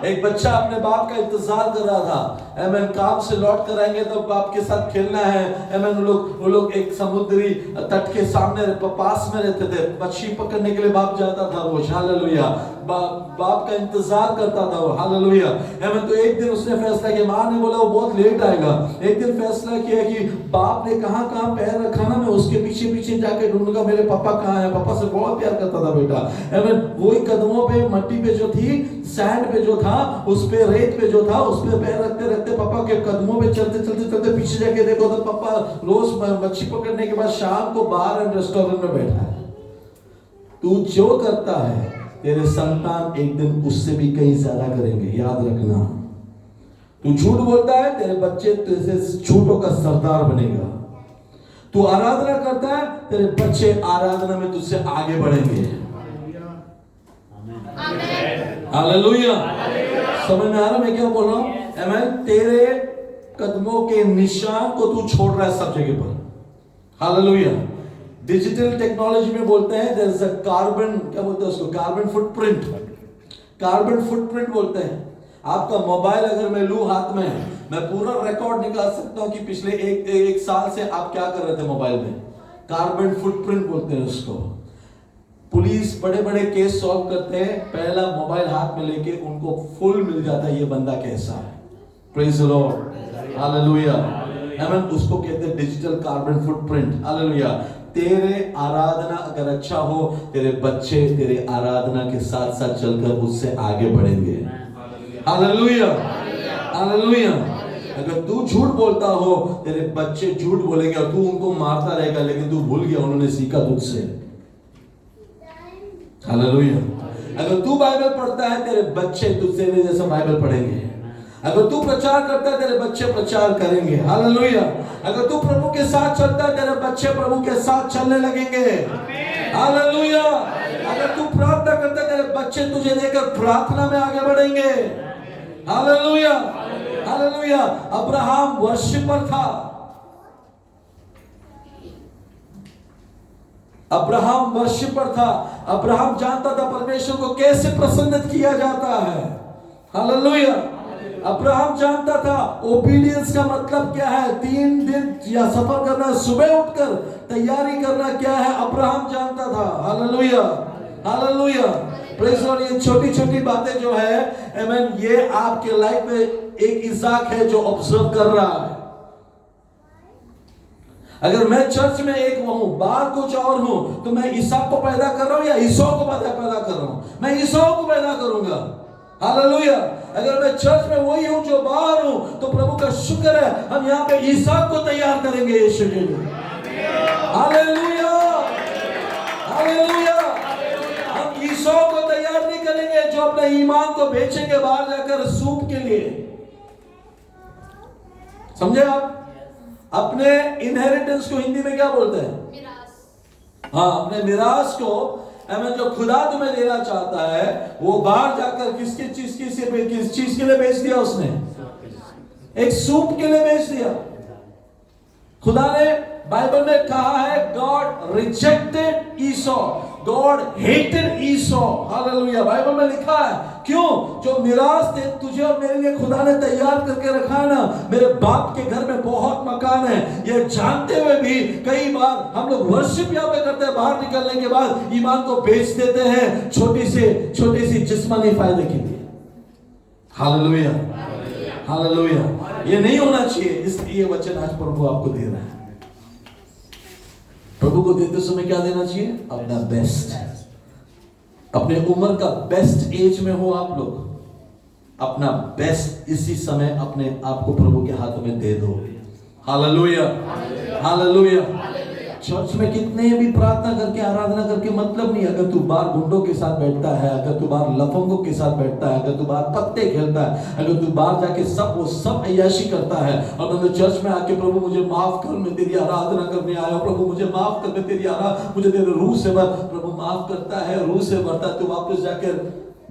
S1: एक बच्चा अपने बाप का इंतजार कर रहा था, आमीन, काम से लौट कर आएंगे तो बाप के साथ खेलना है। आमीन, वो लोग एक समुद्री तट के सामने पास में रहते थे, मछली पकड़ने के लिए बाप जाता था रोज। हालेलुया। बाप का इंतजार करता था वो। हालेलुया। आमीन। तो एक दिन उसने फैसला किया, माँ ने बोला वो बहुत लेट आएगा। एक दिन फैसला किया कि बाप ने कहाँ कहाँ पैर रखा ना, मैं उसके पीछे पीछे जाके ढूंढूंगा मेरे पापा कहाँ है। पापा से बहुत प्यार करता था बेटा। आमीन। वही कदमों पे, मट्टी पे जो थी, सैंड पे जो था, उस पे, रेत पे जो था, उस पे पैर रखते रखते पापा के कदमों पे चलते चलते चलते पीछे जाके देखो तो पापा रोज मच्छी पकड़ने के बाद शाम को बाहर रेस्टोरेंट में बैठा है। तू जो करता है तेरे संतान एक दिन उससे भी कहीं ज्यादा करेंगे, याद रखना। तू झूठ बोलता है, तेरे बच्चे तुझसे झूठों का सरदार बनेगा। तू आराधना करता है, तेरे बच्चे आराधना में तुझसे आगे बढ़ेंगे। हालेलुया। समझ में आ रहा मैं क्या बोल रहा हूं? आमीन। तेरे कदमों के निशान को तू छोड़ रहा है सब जगह पर। हालेलुया। डिजिटल टेक्नोलॉजी में बोलते हैं देयर इज अ कार्बन, क्या बोलते हैं उसको, कार्बन फुटप्रिंट। कार्बन फुटप्रिंट बोलते हैं। आपका मोबाइल अगर मैं लूं हाथ में, मैं पूरा रिकॉर्ड निकाल सकता हूं कि पिछले एक साल से आप क्या कर रहे थे मोबाइल में। कार्बन फुटप्रिंट बोलते हैं उसको। पुलिस बड़े बड़े केस सॉल्व करते हैं, पहला मोबाइल हाथ में लेके उनको फुल मिल जाता है ये बंदा कैसा है। Praise the Lord. हालेलुया। आमीन। उसको कहते हैं डिजिटल कार्बन फुटप्रिंट। हालेलुया। तेरे आराधना अगर अच्छा हो, तेरे बच्चे तेरे आराधना के साथ साथ चलकर उससे आगे बढ़ेंगे। हालेलुया। हालेलुया। अगर तू झूठ बोलता हो, तेरे बच्चे झूठ बोलेंगे और तू उनको मारता रहेगा, लेकिन तू भूल गया उन्होंने सीखा तुझसे। हालेलुया। अगर तू बाइबल पढ़ता है, तेरे बच्चे तुझसे भी जैसा बाइबल पढ़ेंगे। अगर तू प्रचार करता है, तेरे बच्चे प्रचार करेंगे। हालेलुया। अगर तू प्रभु के साथ चलता है, तेरे बच्चे प्रभु के साथ चलने लगेंगे। हालेलुया। अगर तू प्रार्थना करता है, तेरे बच्चे तुझे देखकर प्रार्थना में आगे बढ़ेंगे। हालेलुया। हालेलुया। अब्राहम वर्शिपर था। अब्राहम वर्शिपर था। अब्राहम जानता था परमेश्वर को कैसे प्रसन्नित किया जाता है। हालेलुया। अब्राहम जानता था ओबीडियंस का मतलब क्या है, 3 दिन या सफर करना, सुबह उठकर तैयारी करना क्या है, अब्राहम जानता था। Hallelujah. Hallelujah. Praise the Lord. ये छोटी छोटी बातें जो है, आमीन, ये आपके लाइफ में एक इज़ाक है जो ऑब्जर्व कर रहा है। अगर मैं चर्च में एक हूं, बाहर कुछ और हूं, तो मैं इसहाक को पैदा कर रहा हूं या ईसौ को पैदा कर रहा हूं? मैं ईसौ को पैदा करूंगा। हालेलुया। अगर मैं चर्च में वही हूं जो बाहर हूं, तो प्रभु का शुक्र है हम यहाँ पे इसहाक को तैयार करेंगे यीशु के लिए। हालेलुया। हालेलुया। हम ईसौ को तैयार नहीं करेंगे जो अपने ईमान को बेचेंगे बाहर जाकर सूप के लिए। समझे आप? अपने इनहेरिटेंस को हिंदी में क्या बोलते हैं? मिरास। हाँ, अपने मिरास को, हमें जो खुदा तुम्हें देना चाहता है, वो बाहर जाकर किस चीज के लिए बेच दिया उसने? एक सूप के लिए बेच दिया। खुदा ने बाइबल में कहा है गॉड रिजेक्टेड ईसो, गॉड हेटेड ईसो। हालेलुया। बाइबल में लिखा है, क्यों? जो मिरास थे तुझे और मेरे लिए खुदा ने तैयार करके रखा है ना, मेरे बाप के घर में बहुत मकान है, ये जानते हुए भी कई बार हम लोग वर्शिप यहाँ पे करते हैं, बाहर निकलने के बाद ईमान को बेच देते हैं छोटी सी जिस्मानी फायदे के लिए। Hallelujah, hallelujah. ये नहीं होना चाहिए, इसलिए वचन आज प्रभु आपको दे रहा है। प्रभु को देते समय क्या देना चाहिए? अपना बेस्ट। अपने उम्र का बेस्ट एज में हो आप लोग, अपना बेस्ट इसी समय अपने आप को प्रभु के हाथों में दे दो। Hallelujah, hallelujah. चर्च में कितने भी प्रार्थना करके आराधना करके मतलब नहीं। अगर तू बाहर गुंडों के साथ बैठता है, अगर तू बाहर लफंगों के साथ बैठता है, अगर तू बाहर पत्ते खेलता है, अगर तू बाहर जाके वो सब अय्याशी करता है, और मतलब चर्च में आके प्रभु मुझे माफ कर, मैं तेरी आराधना करने आया, प्रभु मुझे माफ कर, मैं तेरी मुझे तेरे रूह से भर, प्रभु माफ करता है, रूह से भरता है, तू वापस जाकर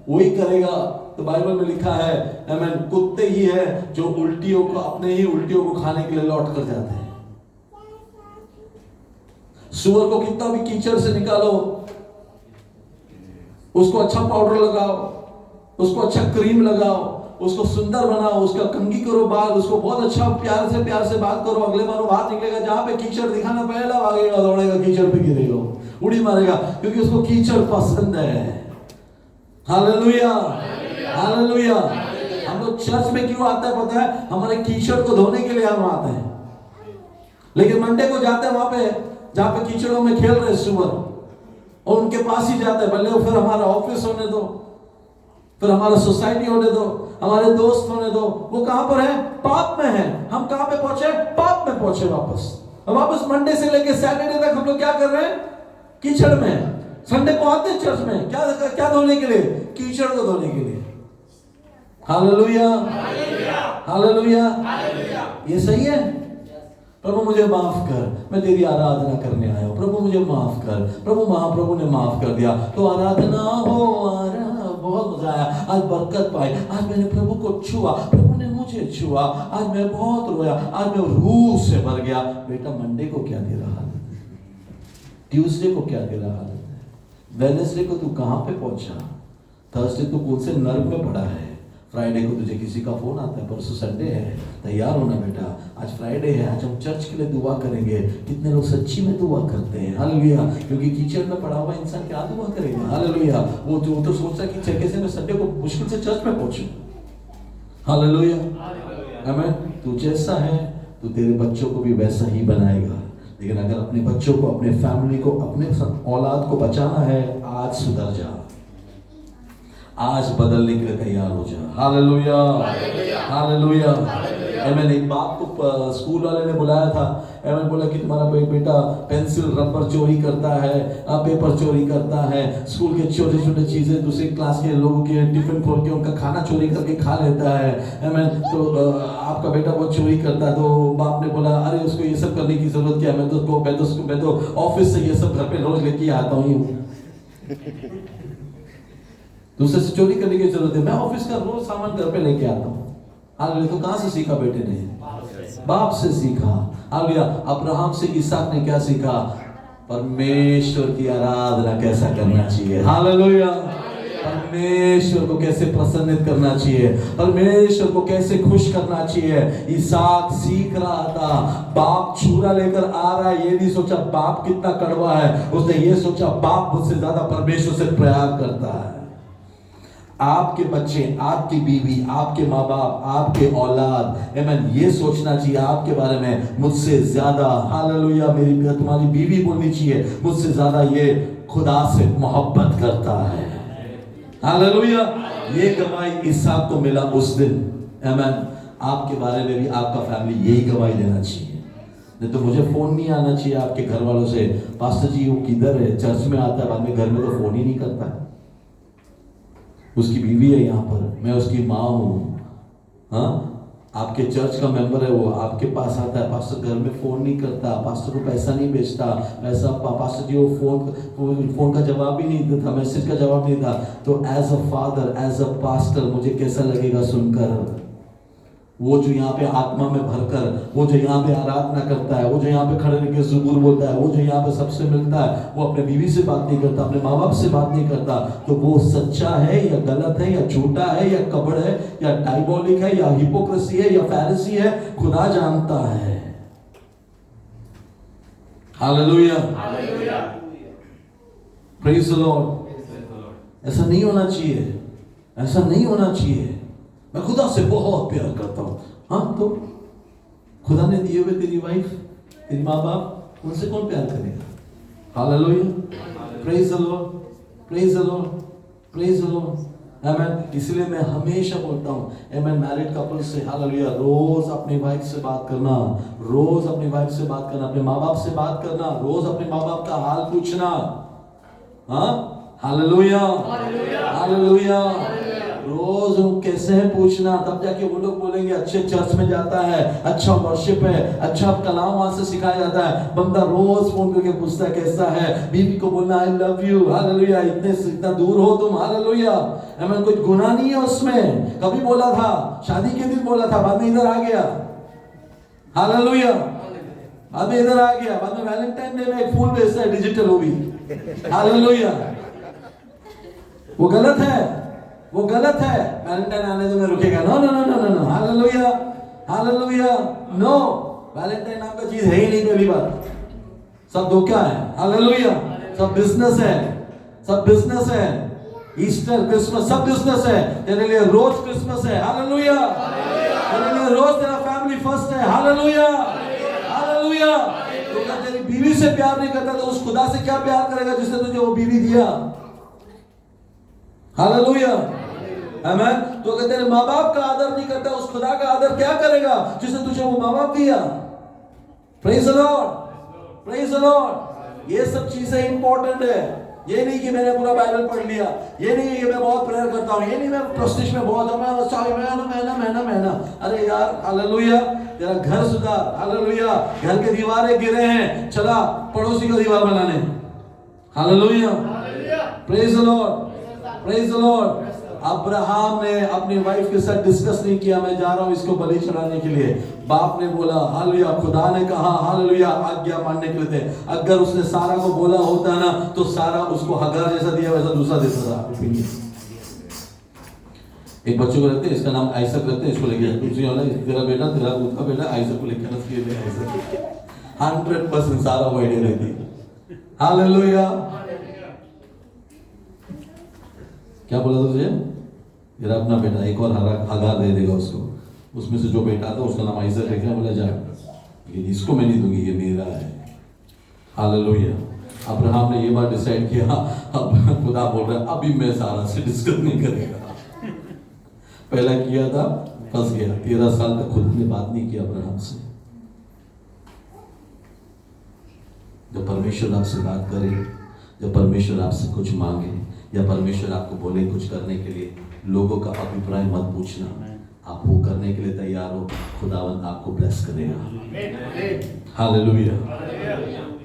S1: वही करेगा। तो बाइबल में लिखा है, आमीन, कुत्ते ही है जो उल्टियों को, अपने ही उल्टियों को खाने के लिए लौट कर जाते हैं। सुअर को कितना भी कीचड़ से निकालो, उसको अच्छा पाउडर लगाओ, उसको अच्छा क्रीम लगाओ, उसको सुंदर बनाओ, उसका कंघी करो बाल, उसको बहुत अच्छा प्यार से बात करो, अगले बार वो बाहर निकलेगा, जहां पे कीचड़ दिखाना पहला भागेगा, दौड़ेगा, कीचड़ पे गिरेगा, उड़ी मारेगा, क्योंकि उसको कीचड़ पसंद है। Hallelujah, hallelujah. हम लोग चर्च में क्यों आते हैं पता है? हमारे कीचड़ को धोने के लिए हम आते हैं, लेकिन मंडे को जाते हैं वहां पे जहां पे कीचड़ों में खेल रहे सुअर, और उनके पास ही जाते हैं। भले फिर हमारा ऑफिस होने दो, फिर हमारा सोसाइटी होने दो, हमारे दोस्त होने दो, वो कहां पर है? पाप में है। हम कहां पे पहुंचे? पाप में पहुंचे। वापस मंडे से लेके सैटरडे तक हम लोग क्या कर रहे हैं? कीचड़ में। संडे को आते हैं चर्च में, क्या धोने के लिए? कीचड़ को धोने के लिए। Hallelujah, hallelujah. ये सही है? प्रभु मुझे माफ कर, मैं तेरी आराधना करने आया हूं, प्रभु मुझे माफ कर। प्रभु महाप्रभु ने माफ कर दिया, तो आराधना हो, बहुत मजा आया, आज बरकत पाई, आज मैंने प्रभु को छुआ, प्रभु ने मुझे छुआ, आज मैं बहुत रोया, आज मैं रूह से भर गया। बेटा मंडे को क्या दे रहा है? ट्यूसडे को क्या दे रहा है? वेडनेसडे को तू कहां पे पहुंचा? थर्सडे तू कौन से नर्क में पड़ा है? फ्राइडे को तुझे किसी का फोन आता है, परसों संडे है, तैयार होना बेटा, आज फ्राइडे है, आज हम चर्च के लिए दुआ करेंगे। कितने लोग सच्ची में दुआ करते हैं? हालेलुया। क्योंकि कीचड़ में पड़ा हुआ इंसान क्या दुआ करेगा? हालेलुया। वो तो सोचता कि कैसे मैं संडे को मुश्किल से चर्च में पहुंचूं। हालेलुया, आमीन। तू जैसा है तो तेरे बच्चों को भी वैसा ही बनाएगा। लेकिन अगर अपने बच्चों को, अपने फैमिली को, अपने औलाद को बचाना है, आज सुधर जा, आज बदलने के लिए तैयार हो जा। Hallelujah, hallelujah. आमीन। एक बाप को स्कूल वाले ने बुलाया था, आमीन, बोला कि तुम्हारा बेटा पेंसिल रबर चोरी करता है, पेपर चोरी करता है, स्कूल के छोटे छोटे चीजें दूसरी क्लास के लोगों के टिफिन खोल के उनका खाना चोरी करके खा लेता है। आमीन। तो आपका बेटा बहुत चोरी करता है। तो बाप ने बोला, अरे उसको ये सब करने की जरूरत क्या है, मैं तो ऑफिस से ये सब घर पे रोज लेके आता हूँ। दूसरे से चोरी करने की जरूरत है? मैं ऑफिस का रोज सामान घर पे लेके आता हूँ। हालेलुया। तो कहां से सीखा बेटे ने? बाप से सीखा। हालेलुया। अब्राहम से इसहाक ने क्या सीखा? परमेश्वर की आराधना कैसा करना चाहिए। हालेलुया। परमेश्वर को कैसे प्रसन्नित करना चाहिए, परमेश्वर को कैसे खुश करना चाहिए। इसहाक सीख रहा था। बाप छुरा लेकर आ रहा है, ये नहीं सोचा बाप कितना कड़वा है, उसने ये सोचा बाप मुझसे ज्यादा परमेश्वर से प्यार करता है। आपके बच्चे, आपकी बीवी, आपके माँ बाप, आपके औलाद, आमीन, ये सोचना चाहिए आपके बारे में, मुझसे ज्यादा, हालेलुया, मेरी तुम्हारी बीवी बोलनी चाहिए, मुझसे ज्यादा ये खुदा से मोहब्बत करता है। हालेलुया। ये गवाही इसहाक को मिला उस दिन। आमीन। आपके बारे में भी आपका फैमिली यही गवाही देना चाहिए। नहीं तो मुझे फोन नहीं आना चाहिए आपके घर वालों से, पास्टर जी वो किधर है, चर्च में आता है, बाद में घर में तो फोन ही नहीं करता है। उसकी बीवी है यहाँ पर, मैं उसकी माँ हूँ। हाँ, आपके चर्च का मेंबर है, वो आपके पास आता है, पास्टर घर में फोन नहीं करता, पास्टर को पैसा नहीं भेजता, ऐसा पास्टर जी वो फोन का जवाब भी नहीं देता, मैसेज का जवाब नहीं था। तो as a father, as a pastor मुझे कैसा लगेगा सुनकर? वो जो यहाँ पे आत्मा में भरकर, वो जो यहाँ पे आराधना करता है, वो जो यहाँ पे खड़े रह के ज़ुबूर बोलता है, वो जो यहाँ पे सबसे मिलता है, वो अपने बीवी से बात नहीं करता, अपने माँ बाप से बात नहीं करता, तो वो सच्चा है या गलत है या झूठा है या कपड़ है या डायबोलिक है या हिपोक्रेसी है या फैरिसी है, खुदा जानता है। Hallelujah, praise the Lord. ऐसा नहीं होना चाहिए, ऐसा नहीं होना चाहिए। मैं खुदा से बहुत प्यार करता हूँ। हाँ, तो खुदा ने दिए हुए तेरी वाइफ, तेरी माँ बाप, उनसे कौन प्यार करेगा? Hallelujah, praise the Lord, praise the Lord, praise the lord. आमेन। इसलिए मैं हमेशा बोलता हूँ आमेन, मैरिड कपल से, हालेलुया, रोज अपनी वाइफ से बात करना, रोज अपनी वाइफ से बात करना, अपने माँ बाप से बात करना, रोज अपने माँ बाप का हाल पूछना। हाँ, हालेलुया, हालेलुया। रोज वो कैसे हैं पूछना, तब जाके वो लोग बोलेंगे अच्छे चर्च में जाता है, अच्छा वर्शिप है, अच्छा कलाम वहां से सिखाया जाता है। बंदा रोज फोन करके पूछता है कैसा है, बीवी को बोलना आई लव यू, हालेलुया, इतना दूर हो तुम, हालेलुया। हमें कुछ गुनाह नहीं है उसमें। कभी बोला था, शादी के दिन बोला था, बाद में इधर आ गया, हालेलुया, बाद में इधर आ गया, बाद में वैलेंटाइन डे में एक फूल भेजता है डिजिटल, वो भी, हालेलुया। वो गलत है, वो गलत है। वैलेंटाइन आने से मैं रुकेगा? No no no no no no, hallelujah, hallelujah, no. Valentine नाम का चीज है ही नहीं पहली बात। सब धोखा है, हालेलुया। सब बिजनेस है, सब बिजनेस है। ईस्टर, क्रिसमस, सब बिजनेस है। तेरे लिए रोज क्रिसमस है, हालेलुया। तेरे लिए रोज तेरा फैमिली फर्स्ट है, हालेलुया, हालेलुया। तो अगर तेरी बीवी से प्यार नहीं करता तो उस खुदा से क्या प्यार करेगा जिसने तुझे वो बीवी दिया? हालेलुया, आमेन। तो अगर तेरे माँ बाप का आदर नहीं करता, उस खुदा का आदर क्या करेगा जिसने तुझे वो माँ बाप दिया? Praise the Lord, praise the Lord. ये सब चीजें इंपॉर्टेंट है। ये नहीं कि मैंने पूरा बाइबल पढ़ लिया, ये नहीं कि मैं बहुत प्रेयर करता हूँ, ये नहीं मैं प्रेस्टीज में बहुत हूँ, मैं अरे यार, हालेलुया, तेरा घर सुधार, हालेलुया। घर के दीवारें गिरे हैं, चला पड़ोसी को दीवार बनाने, hallelujah, praise the Lord, praise the Lord. Abraham ने अपनी वाइफ के साथ डिस्कस नहीं किया, मैं जा रहा हूं इसको बलि चढ़ाने के लिए। बाप ने बोला, हालेलुया, खुदा ने कहा, हालेलुया, आज्ञा मानने के लिए थे। अगर उसने सारा को बोला होता ना, तो सारा उसको हगार जैसा दिया वैसा दूसरा देता था। एक बच्चे को रखते हैं, इसका नाम आइसक रखते हैं, इसको लेके तुझे वाला तेरा बेटा, तेरा दूध का बेटा आइसक को लेकर रख के आइसक 100% सारा वो आइडिया रहती। हालेलुया। क्या बोला था तुझे? तेरा अपना बेटा, एक और हगार दे देगा उसको, उसमें से जो बेटा था उसका नाम आइसक रखा। बोला जा, ये इसको मैं नहीं दूंगी, ये मेरा है, हालेलुया। अब्राहम ने ये बात डिसाइड किया। अब खुदा बोल रहा है अभी मैं सारा से डिस्कस नहीं करेगा। पहला किया था, फंस गया। 13 साल तक खुद ने बात नहीं किया अब्राहम से। जब परमेश्वर आपसे बात करे, जब परमेश्वर आपसे कुछ मांगे या परमेश्वर आपको बोले कुछ करने के लिए, लोगों का अभिप्राय मत पूछना। आप वो करने के लिए तैयार हो, खुदावंद आपको ब्लेस करेगा। Hallelujah,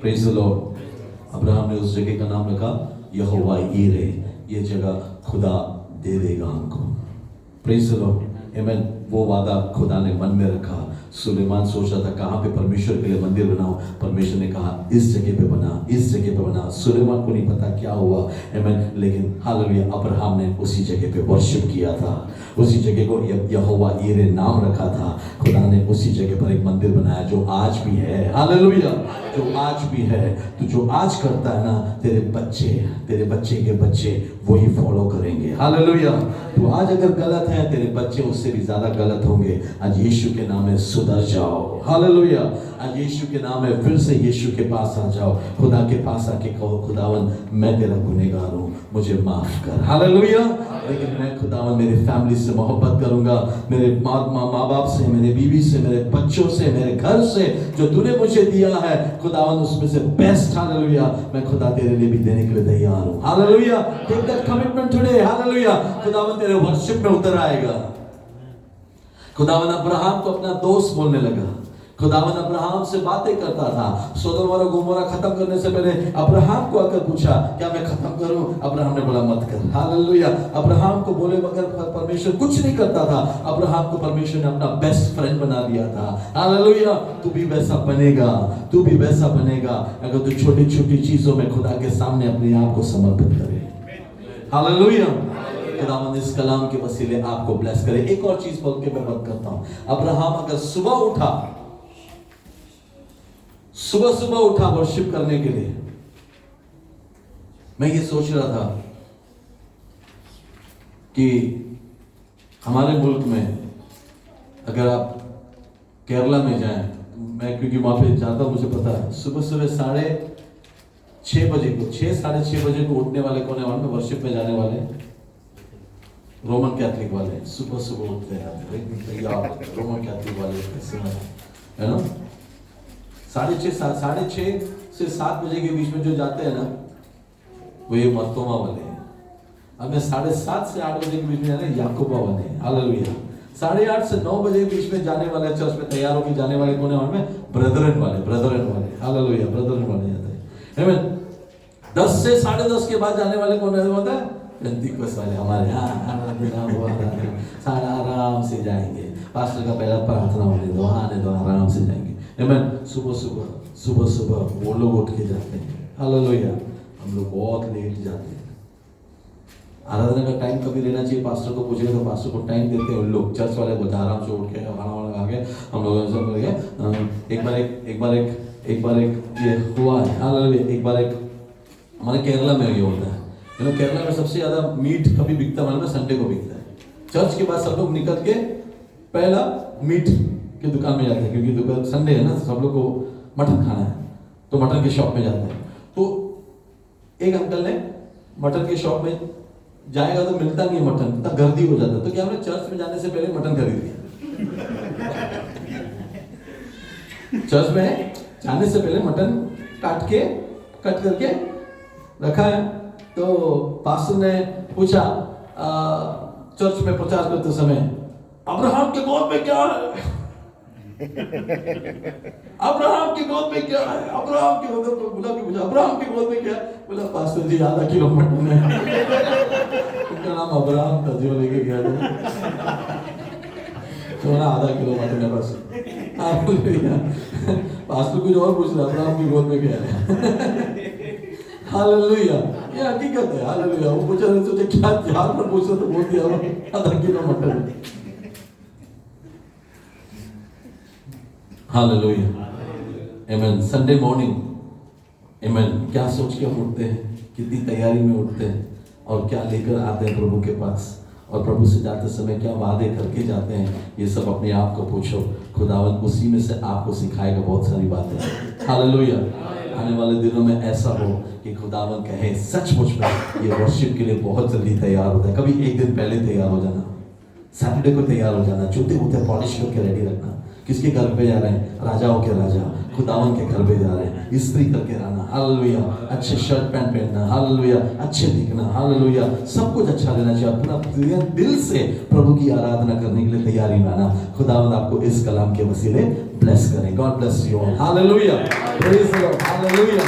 S1: praise the Lord. Abraham ने उस जगह का नाम रखा यहोवा यीरे। ये जगह खुदा दे देगा हमको। प्रेज़ द लॉर्ड, आमेन। वो वादा खुदा ने मन में रखा। सुलेमान सोच रहा था कहाँ पे परमेश्वर के लिए मंदिर बनाऊं। परमेश्वर ने कहा इस जगह पे बना, इस जगह पे बना। सुलेमान को नहीं पता क्या हुआ, आमेन। लेकिन हालेलुया, अब्राहम ने उसी जगह पे वर्शिप किया था, उसी जगह को यहोवा यीरे नाम रखा था। खुदा ने उसी जगह पर एक मंदिर बनाया जो आज भी है, हालेलुया, जो आज भी है। तो जो आज करता है ना, तेरे बच्चे के बच्चे वही फॉलो करेंगे, हालेलुया। तो आज अगर गलत है, तेरे बच्चे उससे भी ज्यादा गलत होंगे। आज यीशु के नाम में सुधर जाओ, हालेलुया। आज यीशु के नाम में फिर से यीशु के पास आ जाओ। खुदा के पास आके कहो, खुदावन मैं तेरा गुनहगार हूँ, मुझे माफ कर, हालेलुया। लेकिन मैं खुदावन मेरी फैमिली से मोहब्बत करूंगा, मेरे माँ बाप से, मेरे बीवी से, मेरे बच्चों से, मेरे घर से, जो तूने मुझे दिया है खुदावन, उसमें से बेस्ट, हालेलुया, मैं खुदा तेरे लिए भी देने के लिए तैयार हूँ, hallelujah. Take that commitment today, hallelujah. खुदावन तेरे वर्शिप में उतर आएगा। खुदावन अब्राहम को अपना दोस्त बोलने लगा, खुदावन अब्राहम से बातें करता था। सोदोम और गोमोरा खत्म करने से पहले अब्राहम को आकर पूछा, क्या मैं खत्म करूं? अब्राहम ने बोला मत कर। हालेलुया। अब्राहम को बोले बगैर परमेश्वर कुछ नहीं करता था। अब्राहम को परमेश्वर ने अपना बेस्ट फ्रेंड बना दिया था। हालेलुया। तू भी वैसा बनेगा, तू भी वैसा बनेगा अगर तू छोटी छोटी चीजों में खुदा के सामने अपने आप को समर्पित करे। हालेलुया। खुदावंद इस कलाम के वसीले आपको ब्लेस करे। एक और चीज बोल के मैं बंद करता हूं। अब्राहम अगर सुबह उठा वर्शिप करने के लिए, मैं ये सोच रहा था कि हमारे मुल्क में अगर आप केरला में जाएं, मैं क्योंकि वहां पे जाता हूं, मुझे पता है सुबह 6:30 बजे को 6-6:30 बजे को उठने वाले कौन है वहां में वर्शिप में जाने वाले? रोमन कैथलिक वाले सुबह उठते हैं। रोमन कैथलिक वाले है ना, 6:30 से 7 बजे के बीच में जो जाते हैं ना, वो ये मर्तोमा वाले हैं। अब मैं 7:30 से 8 बजे के बीच में जाने याकूबा वाले हैं। हालेलुया। 8:30 से 9 बजे के बीच में जाने वाले, चर्च में तैयार होकर जाने वाले कौन है वहां में? ब्रदरन वाले। हालेलुया। ब्रदरन वाले जाते हैं। 10 से 10:30 के बाद जाने वाले कौन होता है? पेंतिकोस्त वाले। हमारे सारा आराम से जाएंगे, पास्टर का पहला प्रार्थना होने दो, आने दो, आराम से जाएंगे। सुबह वो लोग उठ के जाते हैं। हालेलुया। हम लोग बहुत लेट जाते हैं। आराधना का टाइम कभी लेना चाहिए, पास्टर को पूछेगा तो पास्टर को टाइम देते हैं लोग। चर्च वाले बोलते आराम से उठ के खाना वाना खा के हम लोग सब करके एक बार ये हुआ है। हालेलुया। एक बार हमारे केरला में ये होता है। केरला में सबसे ज्यादा मीट कभी बिकता है, संडे को बिकता है। चर्च के बाद सब लोग निकल के पहला मीट की दुकान में जाते हैं, क्योंकि दुकान संडे है ना, सब लोग को मटन खाना है, तो मटन के शॉप में जाते हैं। तो एक अंकल ने मटन के शॉप में जाएगा तो मिलता नहीं मटन, इतना गर्दी हो जाता है। तो क्या हमने चर्च में जाने से पहले मटन खरीद लिया। चर्च में जाने से पहले मटन कट करके रखा है। तो पास्टर ने पूछा चर्च में प्रचार करते समय, अब्राहम के गोद में क्या है? अब्राहम की गोद में क्या है? अब्राहम की गोद में पूछा अब्राहम की गोद में क्या है? बोला पास्टर जी आधा किलो मटन है। उनका नाम अब्राहम था जो लेके गया था। तो ना आधा किलो मटन है बस। पास्टर कुछ और पूछ रहा, अब्राहम की गोद में क्या है? हालेलुया। ये हकीकत है। हालेलुया। वो पूछा रहे सोचे क्या ध्यान पर पूछा तो बोल दिया आधा किलो मटन। हालेलुया। आमीन। संडे मॉर्निंग, आमीन, क्या सोच के हम उठते हैं, कितनी तैयारी में उठते हैं और क्या लेकर आते हैं प्रभु के पास, और प्रभु से जाते समय क्या वादे करके जाते हैं, ये सब अपने आप को पूछो। खुदावन उसी में से आपको सिखाएगा बहुत सारी बातें। हालेलुया। आने वाले दिनों में ऐसा हो कि खुदावन कहे सचमुच में ये वर्शिप के लिए बहुत जल्दी तैयार होता है। कभी एक दिन पहले तैयार हो जाना, सैटरडे को तैयार हो जाना, जूते वूते पॉलिश करके रेडी रखना। किसके घर पे जा रहे हैं? राजाओं के राजा खुदावन के घर पे जा रहे हैं। इस्त्री करके रहना। हालेलुया। अच्छे शर्ट पैंट पहनना। हालेलुया। अच्छे दिखना। हालेलुया। सब कुछ अच्छा लेना चाहिए। अपना दिल से प्रभु की आराधना करने के लिए तैयारी में आना। खुदावन आपको इस कलाम के वसीले ब्लेस करें। God bless you all. Hallelujah. Praise the Lord. Hallelujah.